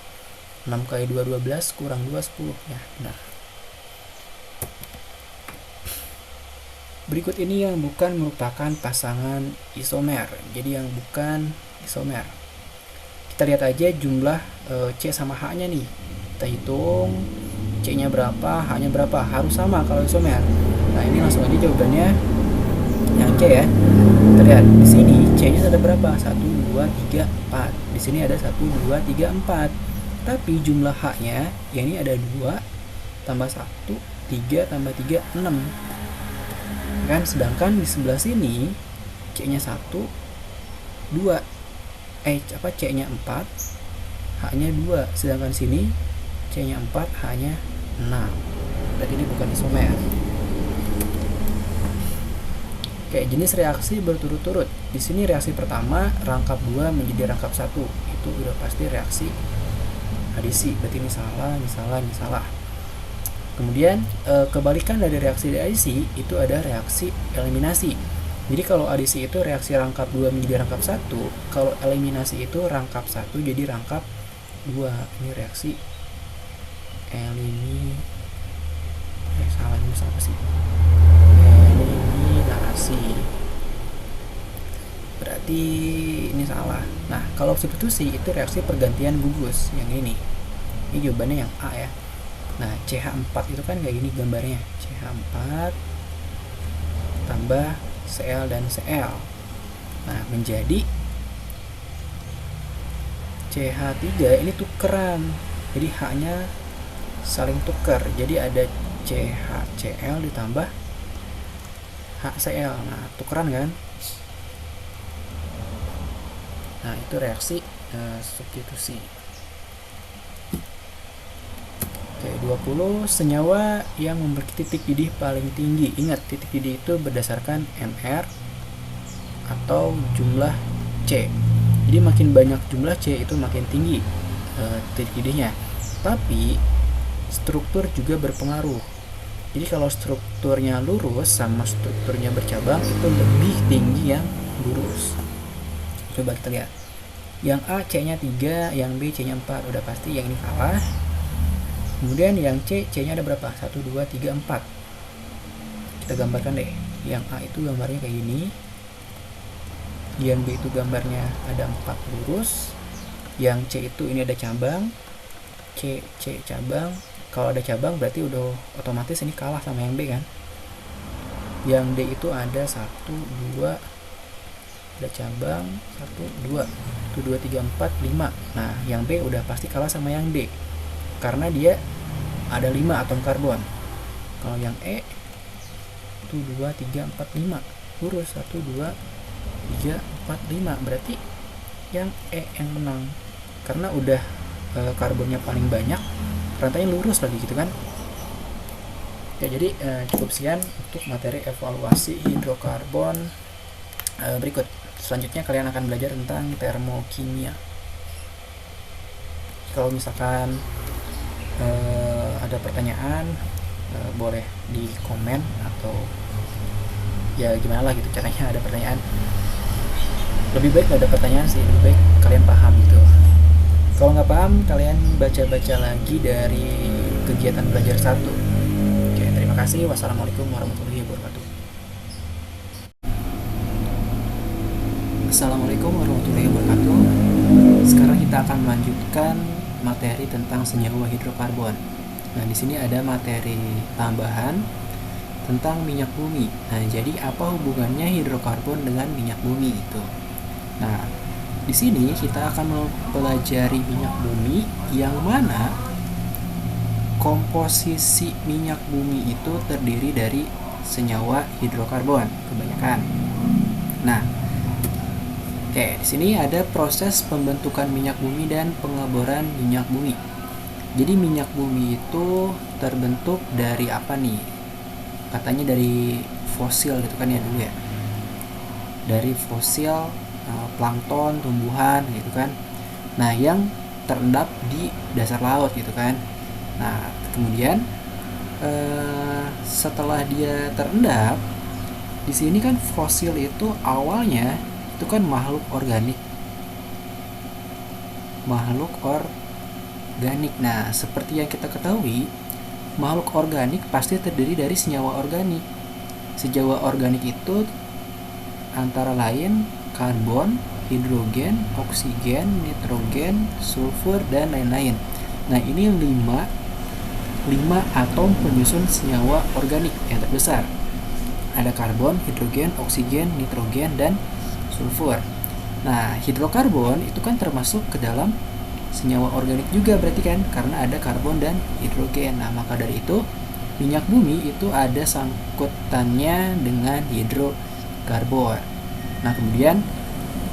6 kali 2 12 kurang 2 10. Ya, benar. Berikut ini yang bukan merupakan pasangan isomer. Jadi yang bukan isomer. Kita lihat aja jumlah C sama H-nya nih. Kita hitung C-nya berapa, H-nya berapa, harus sama kalau isomer. Nah, ini langsung aja jawabannya yang C ya. Kita lihat di sini C-nya ada berapa? 1 2 3 4. Di sini ada 1 2 3 4. Tapi jumlah H-nya yang ini ada 2 tambah 1 3 tambah 3 6. Kan sedangkan di sebelah sini C-nya 1 2 C-nya 4, H-nya 2, sedangkan sini C-nya 4, H-nya 6. Berarti ini bukan isomer. Oke, jenis reaksi berturut-turut. Di sini reaksi pertama rangkap 2 menjadi rangkap 1. Itu udah pasti reaksi adisi. Berarti ini salah, ini salah, ini salah. Kemudian kebalikan dari reaksi adisi itu ada reaksi eliminasi. Jadi kalau adisi itu reaksi rangkap 2 menjadi rangkap 1, kalau eliminasi itu rangkap 1 jadi rangkap 2. Ini reaksi salah, ini apa sih? Eliminasi. Berarti ini salah. Nah, kalau substitusi itu reaksi pergantian gugus yang ini. Ini jawabannya yang A ya. Nah, CH4 itu kan kayak gini gambarnya. CH4 tambah Cl dan Cl. Nah, menjadi CH3 ini tukeran. Jadi H-nya saling tukar. Jadi ada CHCl ditambah HCl. Nah, tukeran kan? Nah, itu reaksi substitusi. Oke, 20 senyawa yang memiliki titik didih paling tinggi. Ingat, titik didih itu berdasarkan MR atau jumlah C. Jadi makin banyak jumlah C itu makin tinggi titik didihnya. Tapi struktur juga berpengaruh. Jadi kalau strukturnya lurus sama strukturnya bercabang itu lebih tinggi yang lurus. Coba kita lihat. Yang A C-nya 3, yang B C-nya 4. Udah pasti yang ini salah. Kemudian yang C-nya ada berapa? 1, 2, 3, 4. Kita gambarkan deh. Yang A itu gambarnya kayak gini. Yang B itu gambarnya ada 4 lurus. Yang C itu ini ada cabang. C cabang. Kalau ada cabang berarti udah otomatis ini kalah sama yang B kan. Yang D itu ada 1, 2, ada cabang 1, 2. 1, 2, 3, 4, 5. Nah, yang B udah pasti kalah sama yang D. Karena dia ada 5 atom karbon. Kalau yang E 1, 2, 3, 4, 5 lurus 1, 2, 3, 4, 5. Berarti yang E yang menang karena udah karbonnya paling banyak, rantainya lurus lagi gitu kan. Ya, jadi cukup sekian untuk materi evaluasi hidrokarbon. Berikut selanjutnya kalian akan belajar tentang termokimia. Kalau misalkan ada pertanyaan boleh di komen atau ya gimana lah gitu caranya. Ada pertanyaan, lebih baik gak ada pertanyaan sih, lebih baik kalian paham gitu. Kalau nggak paham kalian baca-baca lagi dari kegiatan belajar 1. Oke, terima kasih. Wassalamualaikum warahmatullahi wabarakatuh. Assalamualaikum warahmatullahi wabarakatuh. Sekarang kita akan melanjutkan materi tentang senyawa hidrokarbon. Nah, di sini ada materi tambahan tentang minyak bumi. Nah, jadi apa hubungannya hidrokarbon dengan minyak bumi itu? Nah, di sini kita akan mempelajari minyak bumi yang mana komposisi minyak bumi itu terdiri dari senyawa hidrokarbon kebanyakan. Nah, oke, di sini ada proses pembentukan minyak bumi dan pengeboran minyak bumi. Jadi minyak bumi itu terbentuk dari apa nih? Katanya dari fosil gitu kan ya dulu ya. Dari fosil plankton, tumbuhan gitu kan. Nah, yang terendap di dasar laut gitu kan. Nah, kemudian setelah dia terendap, di sini kan fosil itu awalnya itu kan makhluk organik. Nah, seperti yang kita ketahui, makhluk organik pasti terdiri dari senyawa organik. Senyawa organik itu antara lain karbon, hidrogen, oksigen, nitrogen, sulfur, dan lain-lain. Nah, ini 5 5 atom penyusun senyawa organik yang terbesar. Ada karbon, hidrogen, oksigen, nitrogen, dan sulfur. Nah, hidrokarbon itu kan termasuk ke dalam senyawa organik juga berarti kan, karena ada karbon dan hidrogen. Nah, maka dari itu minyak bumi itu ada sangkutannya dengan hidrokarbon. Nah, kemudian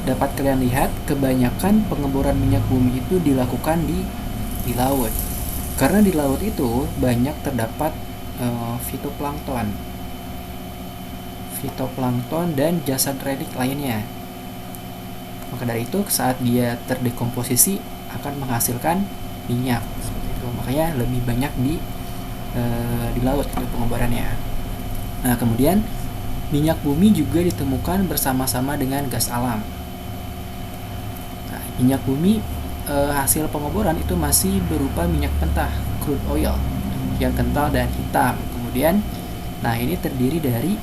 dapat kalian lihat kebanyakan pengeboran minyak bumi itu dilakukan di laut. Karena di laut itu banyak terdapat fitoplankton dan jasad relik lainnya. Maka dari itu saat dia terdekomposisi akan menghasilkan minyak seperti itu. Makanya lebih banyak di laut itu pengeborannya. Nah, kemudian minyak bumi juga ditemukan bersama-sama dengan gas alam. Nah, minyak bumi hasil pengeboran itu masih berupa minyak mentah, crude oil, yang kental dan hitam. Kemudian, nah ini terdiri dari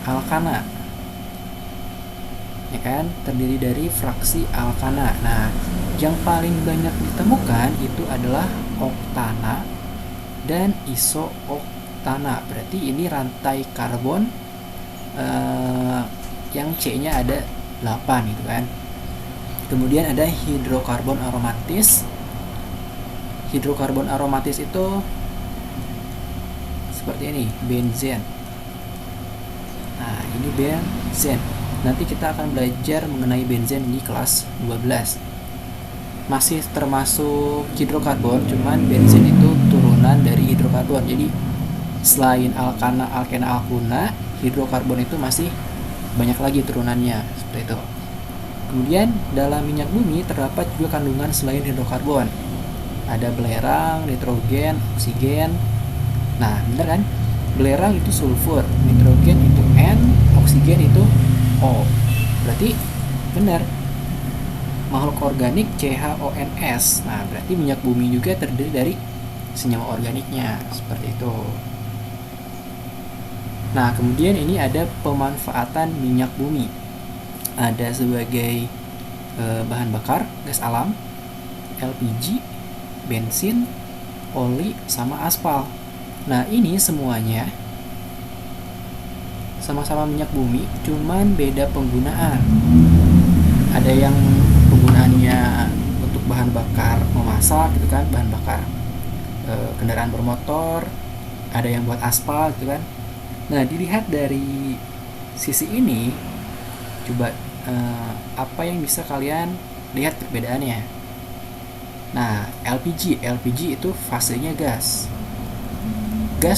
alkana, ya kan, terdiri dari fraksi alkana. Nah, yang paling banyak ditemukan itu adalah oktana dan isooktana. Berarti ini rantai karbon yang C-nya ada 8 gitu kan. Kemudian ada hidrokarbon aromatis. Hidrokarbon aromatis itu seperti ini, benzen. Nah, ini benzen. Nanti kita akan belajar mengenai benzen di kelas 12. Masih termasuk hidrokarbon, cuman benzen itu turunan dari hidrokarbon. Jadi selain alkana, alkena, alkuna, hidrokarbon itu masih banyak lagi turunannya seperti itu. Kemudian dalam minyak bumi terdapat juga kandungan selain hidrokarbon. Ada belerang, nitrogen, oksigen. Nah, benar kan? Belerang itu sulfur, nitrogen itu N, oksigen itu O. Berarti benar. Makhluk organik CHONS. Nah, berarti minyak bumi juga terdiri dari senyawa organiknya, seperti itu. Nah, kemudian ini ada pemanfaatan minyak bumi. Ada sebagai bahan bakar, gas alam, LPG, bensin, oli, sama aspal. Nah, ini semuanya sama-sama minyak bumi, cuman beda penggunaan. Ada yang penggunaannya untuk bahan bakar memasak gitu kan, bahan bakar kendaraan bermotor, ada yang buat aspal gitu kan. Nah, dilihat dari sisi ini, coba apa yang bisa kalian lihat perbedaannya. Nah, LPG itu fasenya gas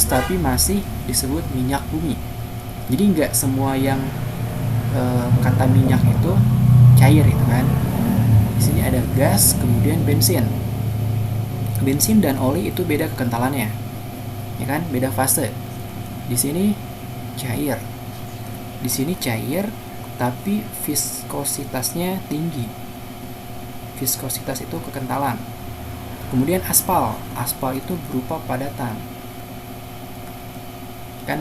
tapi masih disebut minyak bumi. Jadi nggak semua yang kata minyak itu cair itu kan. Di sini ada gas, kemudian bensin dan oli itu beda kekentalannya, ya kan, beda fase. Di sini cair tapi viskositasnya tinggi. Viskositas itu kekentalan. Kemudian aspal itu berupa padatan. Kan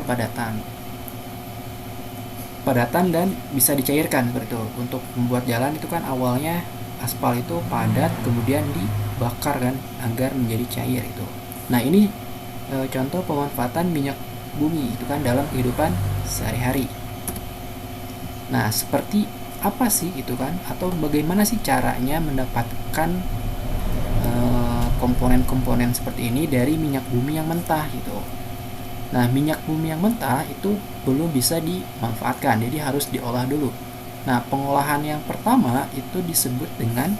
padatan dan bisa dicairkan seperti itu. Untuk membuat jalan itu kan awalnya aspal itu padat, kemudian dibakar kan agar menjadi cair itu. Nah, ini contoh pemanfaatan minyak bumi itu kan dalam kehidupan sehari-hari. Nah, seperti apa sih itu kan, atau bagaimana sih caranya mendapatkan komponen-komponen seperti ini dari minyak bumi yang mentah gitu. Nah, minyak bumi yang mentah itu belum bisa dimanfaatkan, jadi harus diolah dulu. Nah, pengolahan yang pertama itu disebut dengan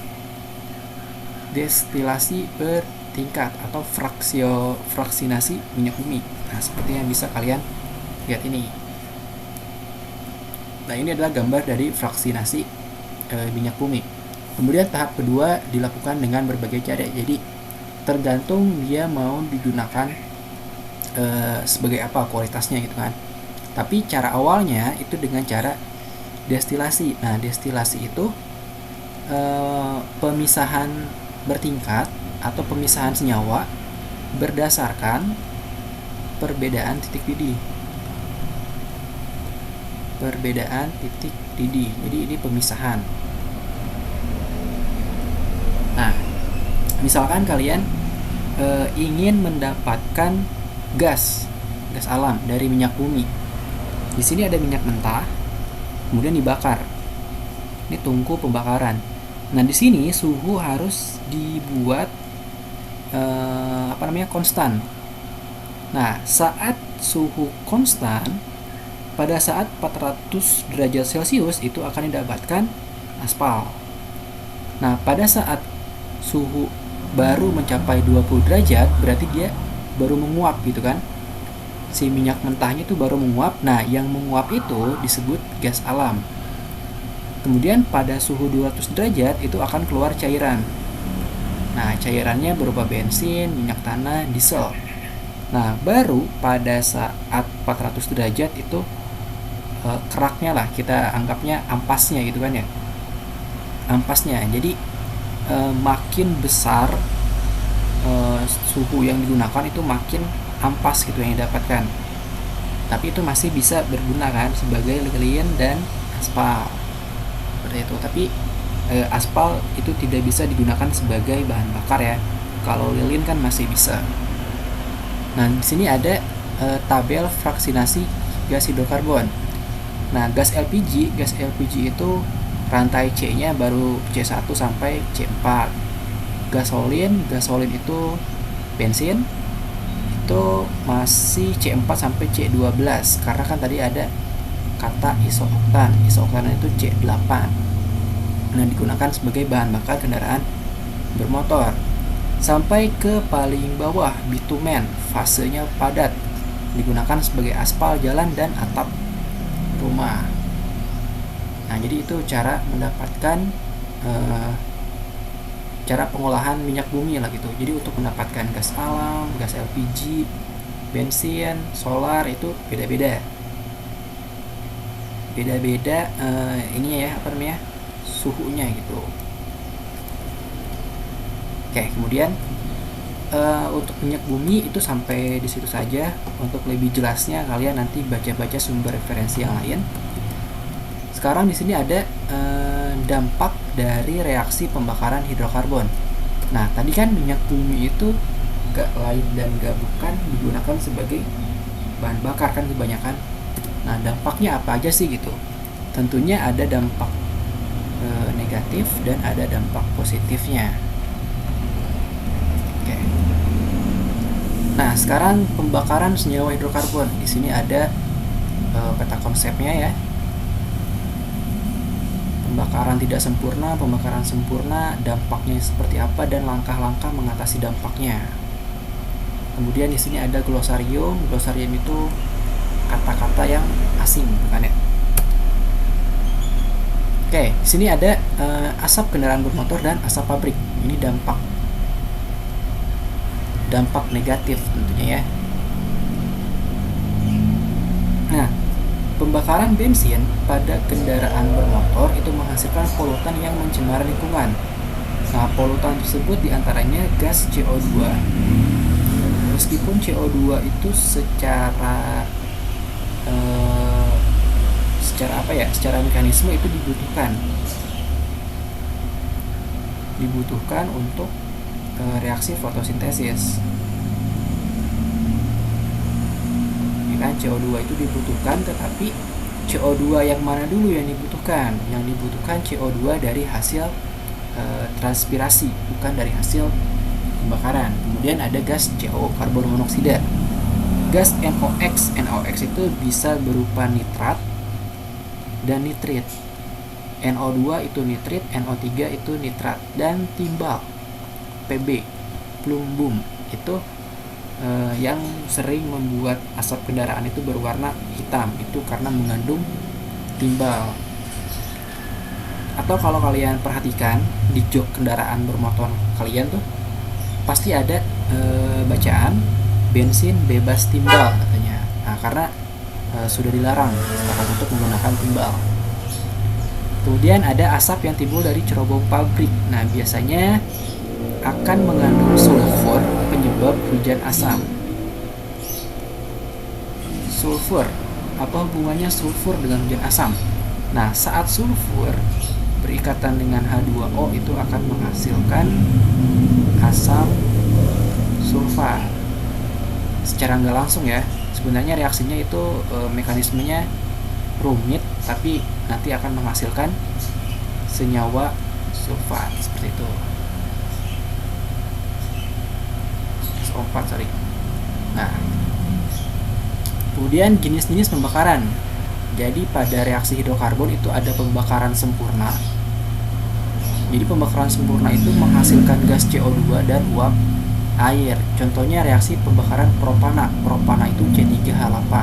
destilasi bertingkat atau fraksinasi minyak bumi. Nah, seperti yang bisa kalian lihat ini. Nah, ini adalah gambar dari fraksinasi minyak bumi. Kemudian tahap kedua dilakukan dengan berbagai cara. Jadi tergantung dia mau digunakan sebagai apa kualitasnya gitu kan. Tapi cara awalnya itu dengan cara destilasi. Nah, destilasi itu pemisahan bertingkat atau pemisahan senyawa berdasarkan perbedaan titik didih. Jadi ini pemisahan. Nah, misalkan kalian ingin mendapatkan gas alam dari minyak bumi. Di sini ada minyak mentah, kemudian dibakar. Ini tungku pembakaran. Nah, di sini suhu harus dibuat konstan. Nah, saat suhu konstan, pada saat 400 derajat Celcius itu akan didapatkan aspal. Nah, pada saat suhu baru mencapai 20 derajat, berarti dia baru menguap gitu kan. Si minyak mentahnya itu baru menguap. Nah, yang menguap itu disebut gas alam. Kemudian pada suhu 200 derajat itu akan keluar cairan. Nah, cairannya berupa bensin, minyak tanah, diesel. Nah, baru pada saat 400 derajat itu keraknya lah, kita anggapnya ampasnya gitu kan ya. Ampasnya. Jadi makin besar suhu yang digunakan itu makin ampas gitu yang didapatkan. Tapi itu masih bisa berguna kan sebagai lilin dan aspal. Seperti itu. Tapi aspal itu tidak bisa digunakan sebagai bahan bakar ya. Kalau lilin kan masih bisa. Nah, di sini ada tabel fraksinasi gas hidrokarbon. Nah, gas LPG itu rantai C-nya baru C1 sampai C4. Gasolin itu bensin itu masih C4 sampai C12 karena kan tadi ada kata isooktan. Isooktan itu C8. Nah, digunakan sebagai bahan bakar kendaraan bermotor. Sampai ke paling bawah, bitumen, fasenya padat, digunakan sebagai aspal jalan dan atap rumah. Nah, jadi itu cara mendapatkan cara pengolahan minyak bumi lah gitu. Jadi untuk mendapatkan gas alam, gas LPG, bensin, solar itu beda-beda. Beda-beda suhunya gitu. Oke, kemudian untuk minyak bumi itu sampai di situ saja. Untuk lebih jelasnya kalian nanti baca-baca sumber referensi yang lain. Sekarang di sini ada dampak dari reaksi pembakaran hidrokarbon. Nah, tadi kan minyak bumi itu gak lain dan gak bukan digunakan sebagai bahan bakar kan kebanyakan. Nah, dampaknya apa aja sih gitu? Tentunya ada dampak negatif dan ada dampak positifnya. Oke. Nah, sekarang pembakaran senyawa hidrokarbon. Di sini ada peta konsepnya ya. Pembakaran tidak sempurna, pembakaran sempurna, dampaknya seperti apa dan langkah-langkah mengatasi dampaknya. Kemudian di sini ada glosarium. Glosarium itu kata-kata yang asing, bukan ya? Oke, di sini ada asap kendaraan bermotor dan asap pabrik. Ini dampak negatif tentunya ya. Nah, pembakaran bensin pada kendaraan bermotor itu menghasilkan polutan yang mencemari lingkungan. Nah, polutan tersebut diantaranya gas CO2. Meskipun CO2 itu secara mekanisme itu dibutuhkan untuk reaksi fotosintesis. Ya kan, CO2 itu dibutuhkan, tetapi CO2 yang mana dulu yang dibutuhkan? Yang dibutuhkan CO2 dari hasil transpirasi, bukan dari hasil pembakaran. Kemudian ada gas CO, karbon monoksida. Gas NOx itu bisa berupa nitrat dan nitrit. NO2 itu nitrit, NO3 itu nitrat, dan timbal PB, plumbum itu yang sering membuat asap kendaraan itu berwarna hitam, itu karena mengandung timbal. Atau kalau kalian perhatikan di jok kendaraan bermotor kalian tuh pasti ada bacaan bensin bebas timbal katanya. Nah, karena sudah dilarang sekarang untuk menggunakan timbal. Kemudian ada asap yang timbul dari cerobong pabrik. Nah, biasanya akan mengandung sulfur penyebab hujan asam. Sulfur, apa hubungannya sulfur dengan hujan asam? Nah, saat sulfur berikatan dengan H2O itu akan menghasilkan asam sulfat. Secara nggak langsung ya, sebenarnya reaksinya itu mekanismenya rumit, tapi nanti akan menghasilkan senyawa sulfat seperti itu. SO4 sorry. Nah, kemudian jenis-jenis pembakaran. Jadi pada reaksi hidrokarbon itu ada pembakaran sempurna. Jadi pembakaran sempurna itu menghasilkan gas CO2 dan uap air. Contohnya reaksi pembakaran propana. Propana itu C3H8.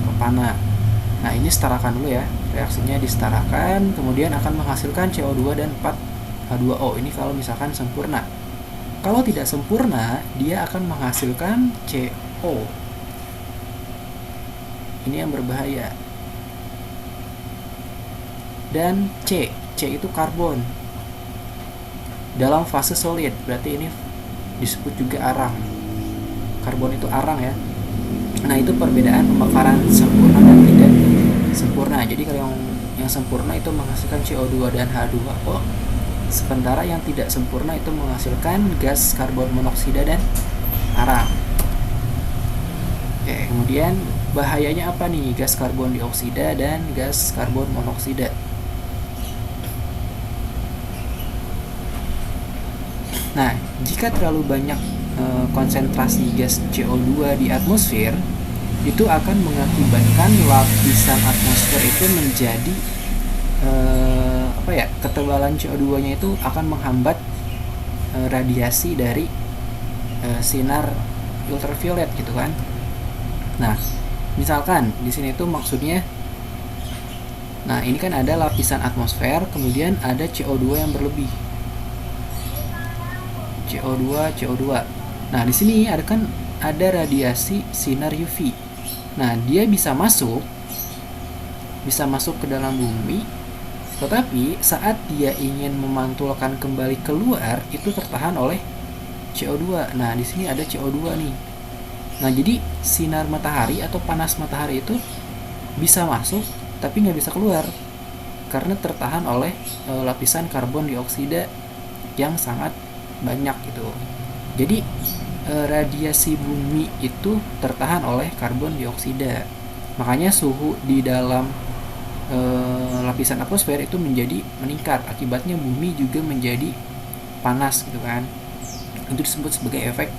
Propana. Nah, ini setarakan dulu ya. Reaksinya disetarakan, kemudian akan menghasilkan CO2 dan 4H2O. Ini kalau misalkan sempurna. Kalau tidak sempurna, dia akan menghasilkan CO. Ini yang berbahaya. Dan C itu karbon dalam fase solid, berarti ini disebut juga arang. Karbon itu arang ya. Nah, itu perbedaan pembakaran sempurna dan tidak sempurna. Jadi kalau yang sempurna itu menghasilkan CO2 dan H2O, sementara yang tidak sempurna itu menghasilkan gas karbon monoksida dan arang. Oke, kemudian bahayanya apa nih gas karbon dioksida dan gas karbon monoksida? Nah, jika terlalu banyak konsentrasi gas CO2 di atmosfer, itu akan mengakibatkan lapisan atmosfer itu menjadi ketebalan CO2-nya itu akan menghambat radiasi dari sinar ultraviolet gitu kan. Nah, misalkan di sini itu maksudnya, nah ini kan ada lapisan atmosfer, kemudian ada CO2 yang berlebih. CO2. Nah, di sini ada radiasi sinar UV. Nah, dia bisa masuk ke dalam bumi, tetapi saat dia ingin memantulkan kembali keluar itu tertahan oleh CO2. Nah, di sini ada CO2 nih. Nah, jadi sinar matahari atau panas matahari itu bisa masuk tapi nggak bisa keluar karena tertahan oleh lapisan karbon dioksida yang sangat banyak gitu. Jadi radiasi bumi itu tertahan oleh karbon dioksida. Makanya suhu di dalam lapisan atmosfer itu menjadi meningkat. Akibatnya bumi juga menjadi panas gitu kan. Itu disebut sebagai efek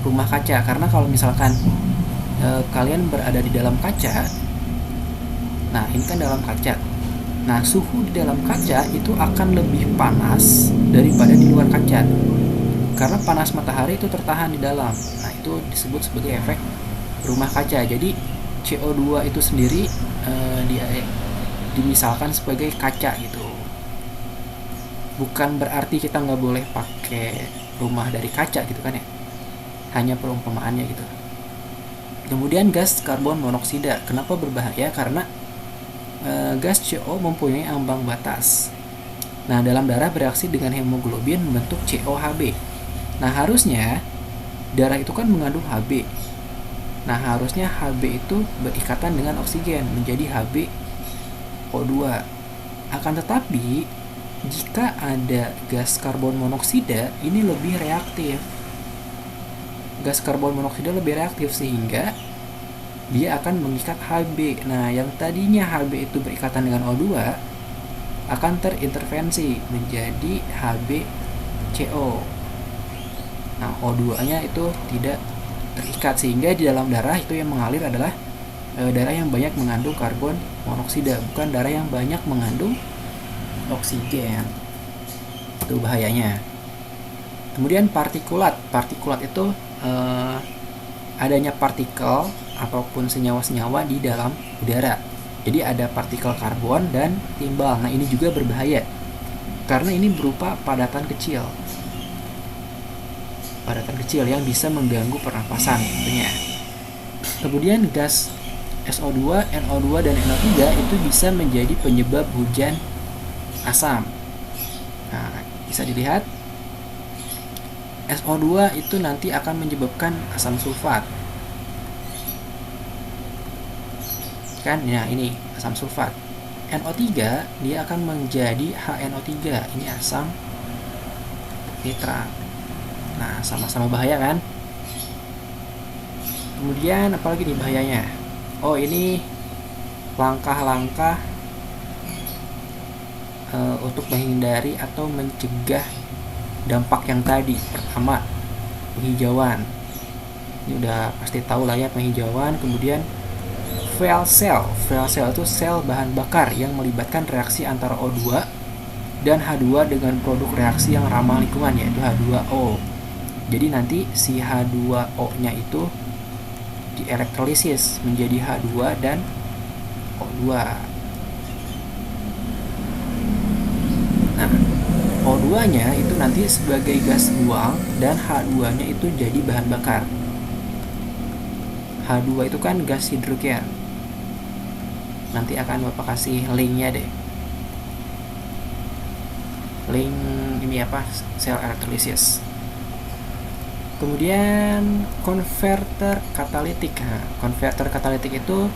rumah kaca. Karena kalau misalkan kalian berada di dalam kaca, nah ini kan dalam kaca. Nah, suhu di dalam kaca itu akan lebih panas daripada di luar kaca. Karena panas matahari itu tertahan di dalam. Nah, itu disebut sebagai efek rumah kaca. Jadi, CO2 itu sendiri dimisalkan sebagai kaca gitu. Bukan berarti kita nggak boleh pakai rumah dari kaca gitu kan ya. Hanya perumpamaannya gitu. Kemudian gas karbon monoksida. Kenapa berbahaya? Karena gas CO mempunyai ambang batas. Nah, dalam darah bereaksi dengan hemoglobin membentuk COHB. Nah, harusnya darah itu kan mengandung Hb. Nah, harusnya Hb itu berikatan dengan oksigen menjadi HbO2. Akan tetapi, jika ada gas karbon monoksida, ini lebih reaktif. Gas karbon monoksida lebih reaktif sehingga dia akan mengikat Hb. Nah, yang tadinya Hb itu berikatan dengan O2 akan terintervensi menjadi HbCO. Nah, O2-nya itu tidak terikat sehingga di dalam darah itu yang mengalir adalah darah yang banyak mengandung karbon monoksida, bukan darah yang banyak mengandung oksigen. Itu bahayanya. Kemudian partikulat. Partikulat itu adanya partikel ataupun senyawa-senyawa di dalam udara. Jadi ada partikel karbon dan timbal. Nah, ini juga berbahaya karena ini berupa padatan kecil. Padatan kecil yang bisa mengganggu pernapasan tentunya. Kemudian gas SO2, NO2 dan NO3 itu bisa menjadi penyebab hujan asam. Nah, bisa dilihat SO2 itu nanti akan menyebabkan asam sulfat. Kan ya, ini asam sulfat. NO3 dia akan menjadi HNO3, ini asam nitrat. Nah, sama-sama bahaya kan? Kemudian apalagi nih bahayanya? Oh, ini langkah-langkah untuk menghindari atau mencegah dampak yang tadi. Pertama, penghijauan. Ini udah pasti tahu lah ya, penghijauan. Kemudian fuel cell. Fuel cell itu sel bahan bakar yang melibatkan reaksi antara O2 dan H2 dengan produk reaksi yang ramah lingkungan, yaitu H2O. Jadi nanti si H2O-nya itu dielektrolisis menjadi H2 dan O2. Nah, O2-nya itu nanti sebagai gas buang dan H2-nya itu jadi bahan bakar. H2 itu kan gas hidrogen. Nanti akan Bapak kasih linknya deh. Link ini apa? Sel elektrolisis. Kemudian konverter katalitik. Nah, konverter katalitik itu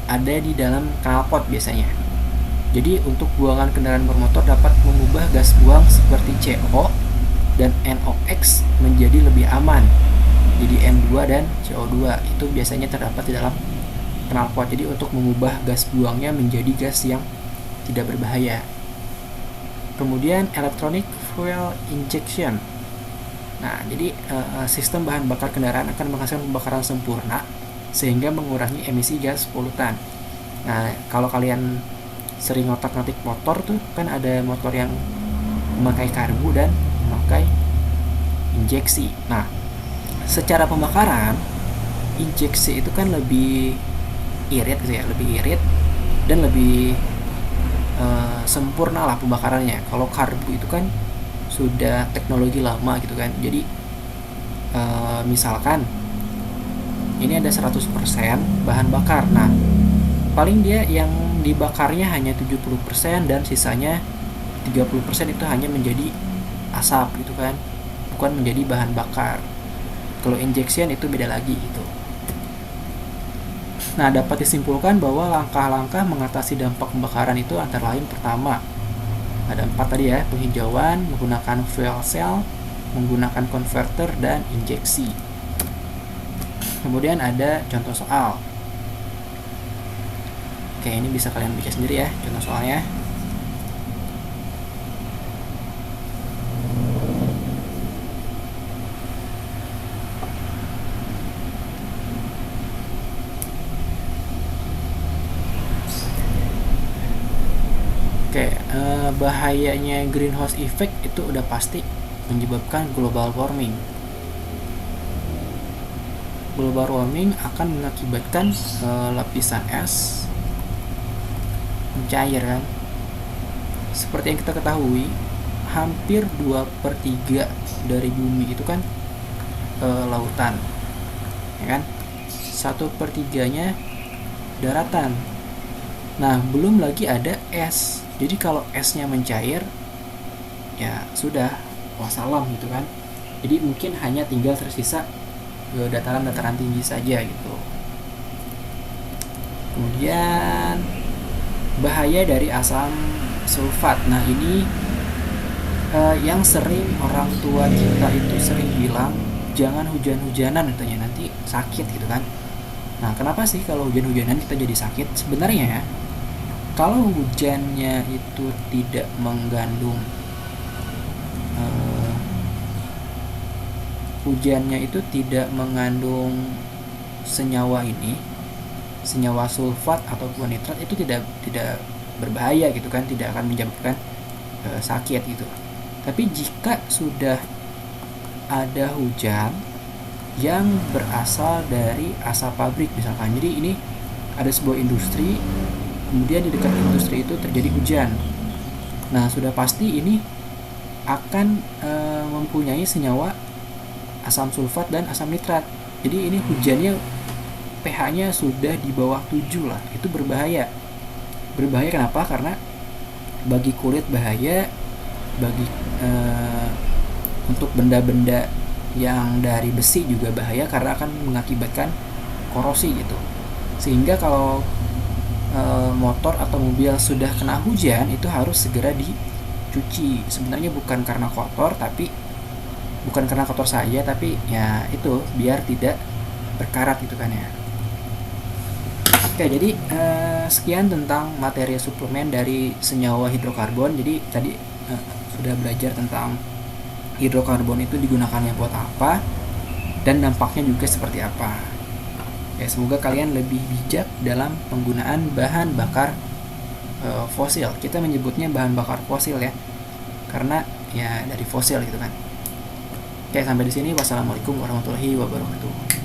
ada di dalam knalpot biasanya. Jadi untuk buangan kendaraan bermotor dapat mengubah gas buang seperti CO dan NOx menjadi lebih aman. Jadi N2 dan CO2 itu biasanya terdapat di dalam knalpot. Jadi untuk mengubah gas buangnya menjadi gas yang tidak berbahaya. Kemudian electronic fuel injection. Nah, jadi sistem bahan bakar kendaraan akan menghasilkan pembakaran sempurna sehingga mengurangi emisi gas polutan. Nah, kalau kalian sering ngotak-ngatik motor tuh kan ada motor yang memakai karbu dan memakai injeksi. Nah, secara pembakaran injeksi itu kan lebih irit gitu ya, lebih irit dan lebih sempurna lah pembakarannya. Kalau karbu itu kan sudah teknologi lama gitu kan. Jadi misalkan ini ada 100% bahan bakar. Nah, paling dia yang dibakarnya hanya 70% dan sisanya 30% itu hanya menjadi asap gitu kan. Bukan menjadi bahan bakar. Kalau injection itu beda lagi gitu. Nah, dapat disimpulkan bahwa langkah-langkah mengatasi dampak pembakaran itu antara lain pertama, ada 4 tadi ya, penghijauan, menggunakan fuel cell, menggunakan konverter, dan injeksi. Kemudian ada contoh soal. Oke, ini bisa kalian baca sendiri ya, contoh soalnya. Bahayanya greenhouse effect itu udah pasti menyebabkan global warming. Global warming akan mengakibatkan lapisan es mencair kan. Seperti yang kita ketahui, hampir 2/3 dari bumi itu kan lautan, ya kan? 1/3-nya daratan. Nah, belum lagi ada es. Jadi kalau esnya mencair, ya sudah, wassalam gitu kan. Jadi mungkin hanya tinggal tersisa dataran-dataran tinggi saja gitu. Kemudian bahaya dari asam sulfat. Nah, ini yang sering orang tua kita itu sering bilang, jangan hujan-hujanan katanya, nanti sakit gitu kan. Nah, kenapa sih kalau hujan-hujanan kita jadi sakit? Sebenarnya kalau hujannya itu tidak mengandung senyawa ini, senyawa sulfat ataupun nitrat, itu tidak berbahaya gitu kan, tidak akan menyebabkan sakit gitu. Tapi jika sudah ada hujan yang berasal dari asap pabrik misalkan, jadi ini ada sebuah industri, kemudian di dekat industri itu terjadi hujan. Nah, sudah pasti ini akan mempunyai senyawa asam sulfat dan asam nitrat. Jadi ini hujannya pH-nya sudah di bawah 7 lah. Itu berbahaya. Berbahaya kenapa? Karena bagi kulit bahaya, bagi untuk benda-benda yang dari besi juga bahaya karena akan mengakibatkan korosi gitu. Sehingga kalau motor atau mobil sudah kena hujan, itu harus segera cuci. Sebenarnya bukan karena kotor, tapi bukan karena kotor saja, tapi ya itu biar tidak berkarat gitu kan ya. Oke, jadi sekian tentang materi suplemen dari senyawa hidrokarbon. Jadi tadi sudah belajar tentang hidrokarbon itu digunakannya buat apa dan dampaknya juga seperti apa. Ya, semoga kalian lebih bijak dalam penggunaan bahan bakar fosil. Kita menyebutnya bahan bakar fosil ya, karena ya dari fosil gitu kan. Oke, sampai di sini. Wassalamualaikum warahmatullahi wabarakatuh.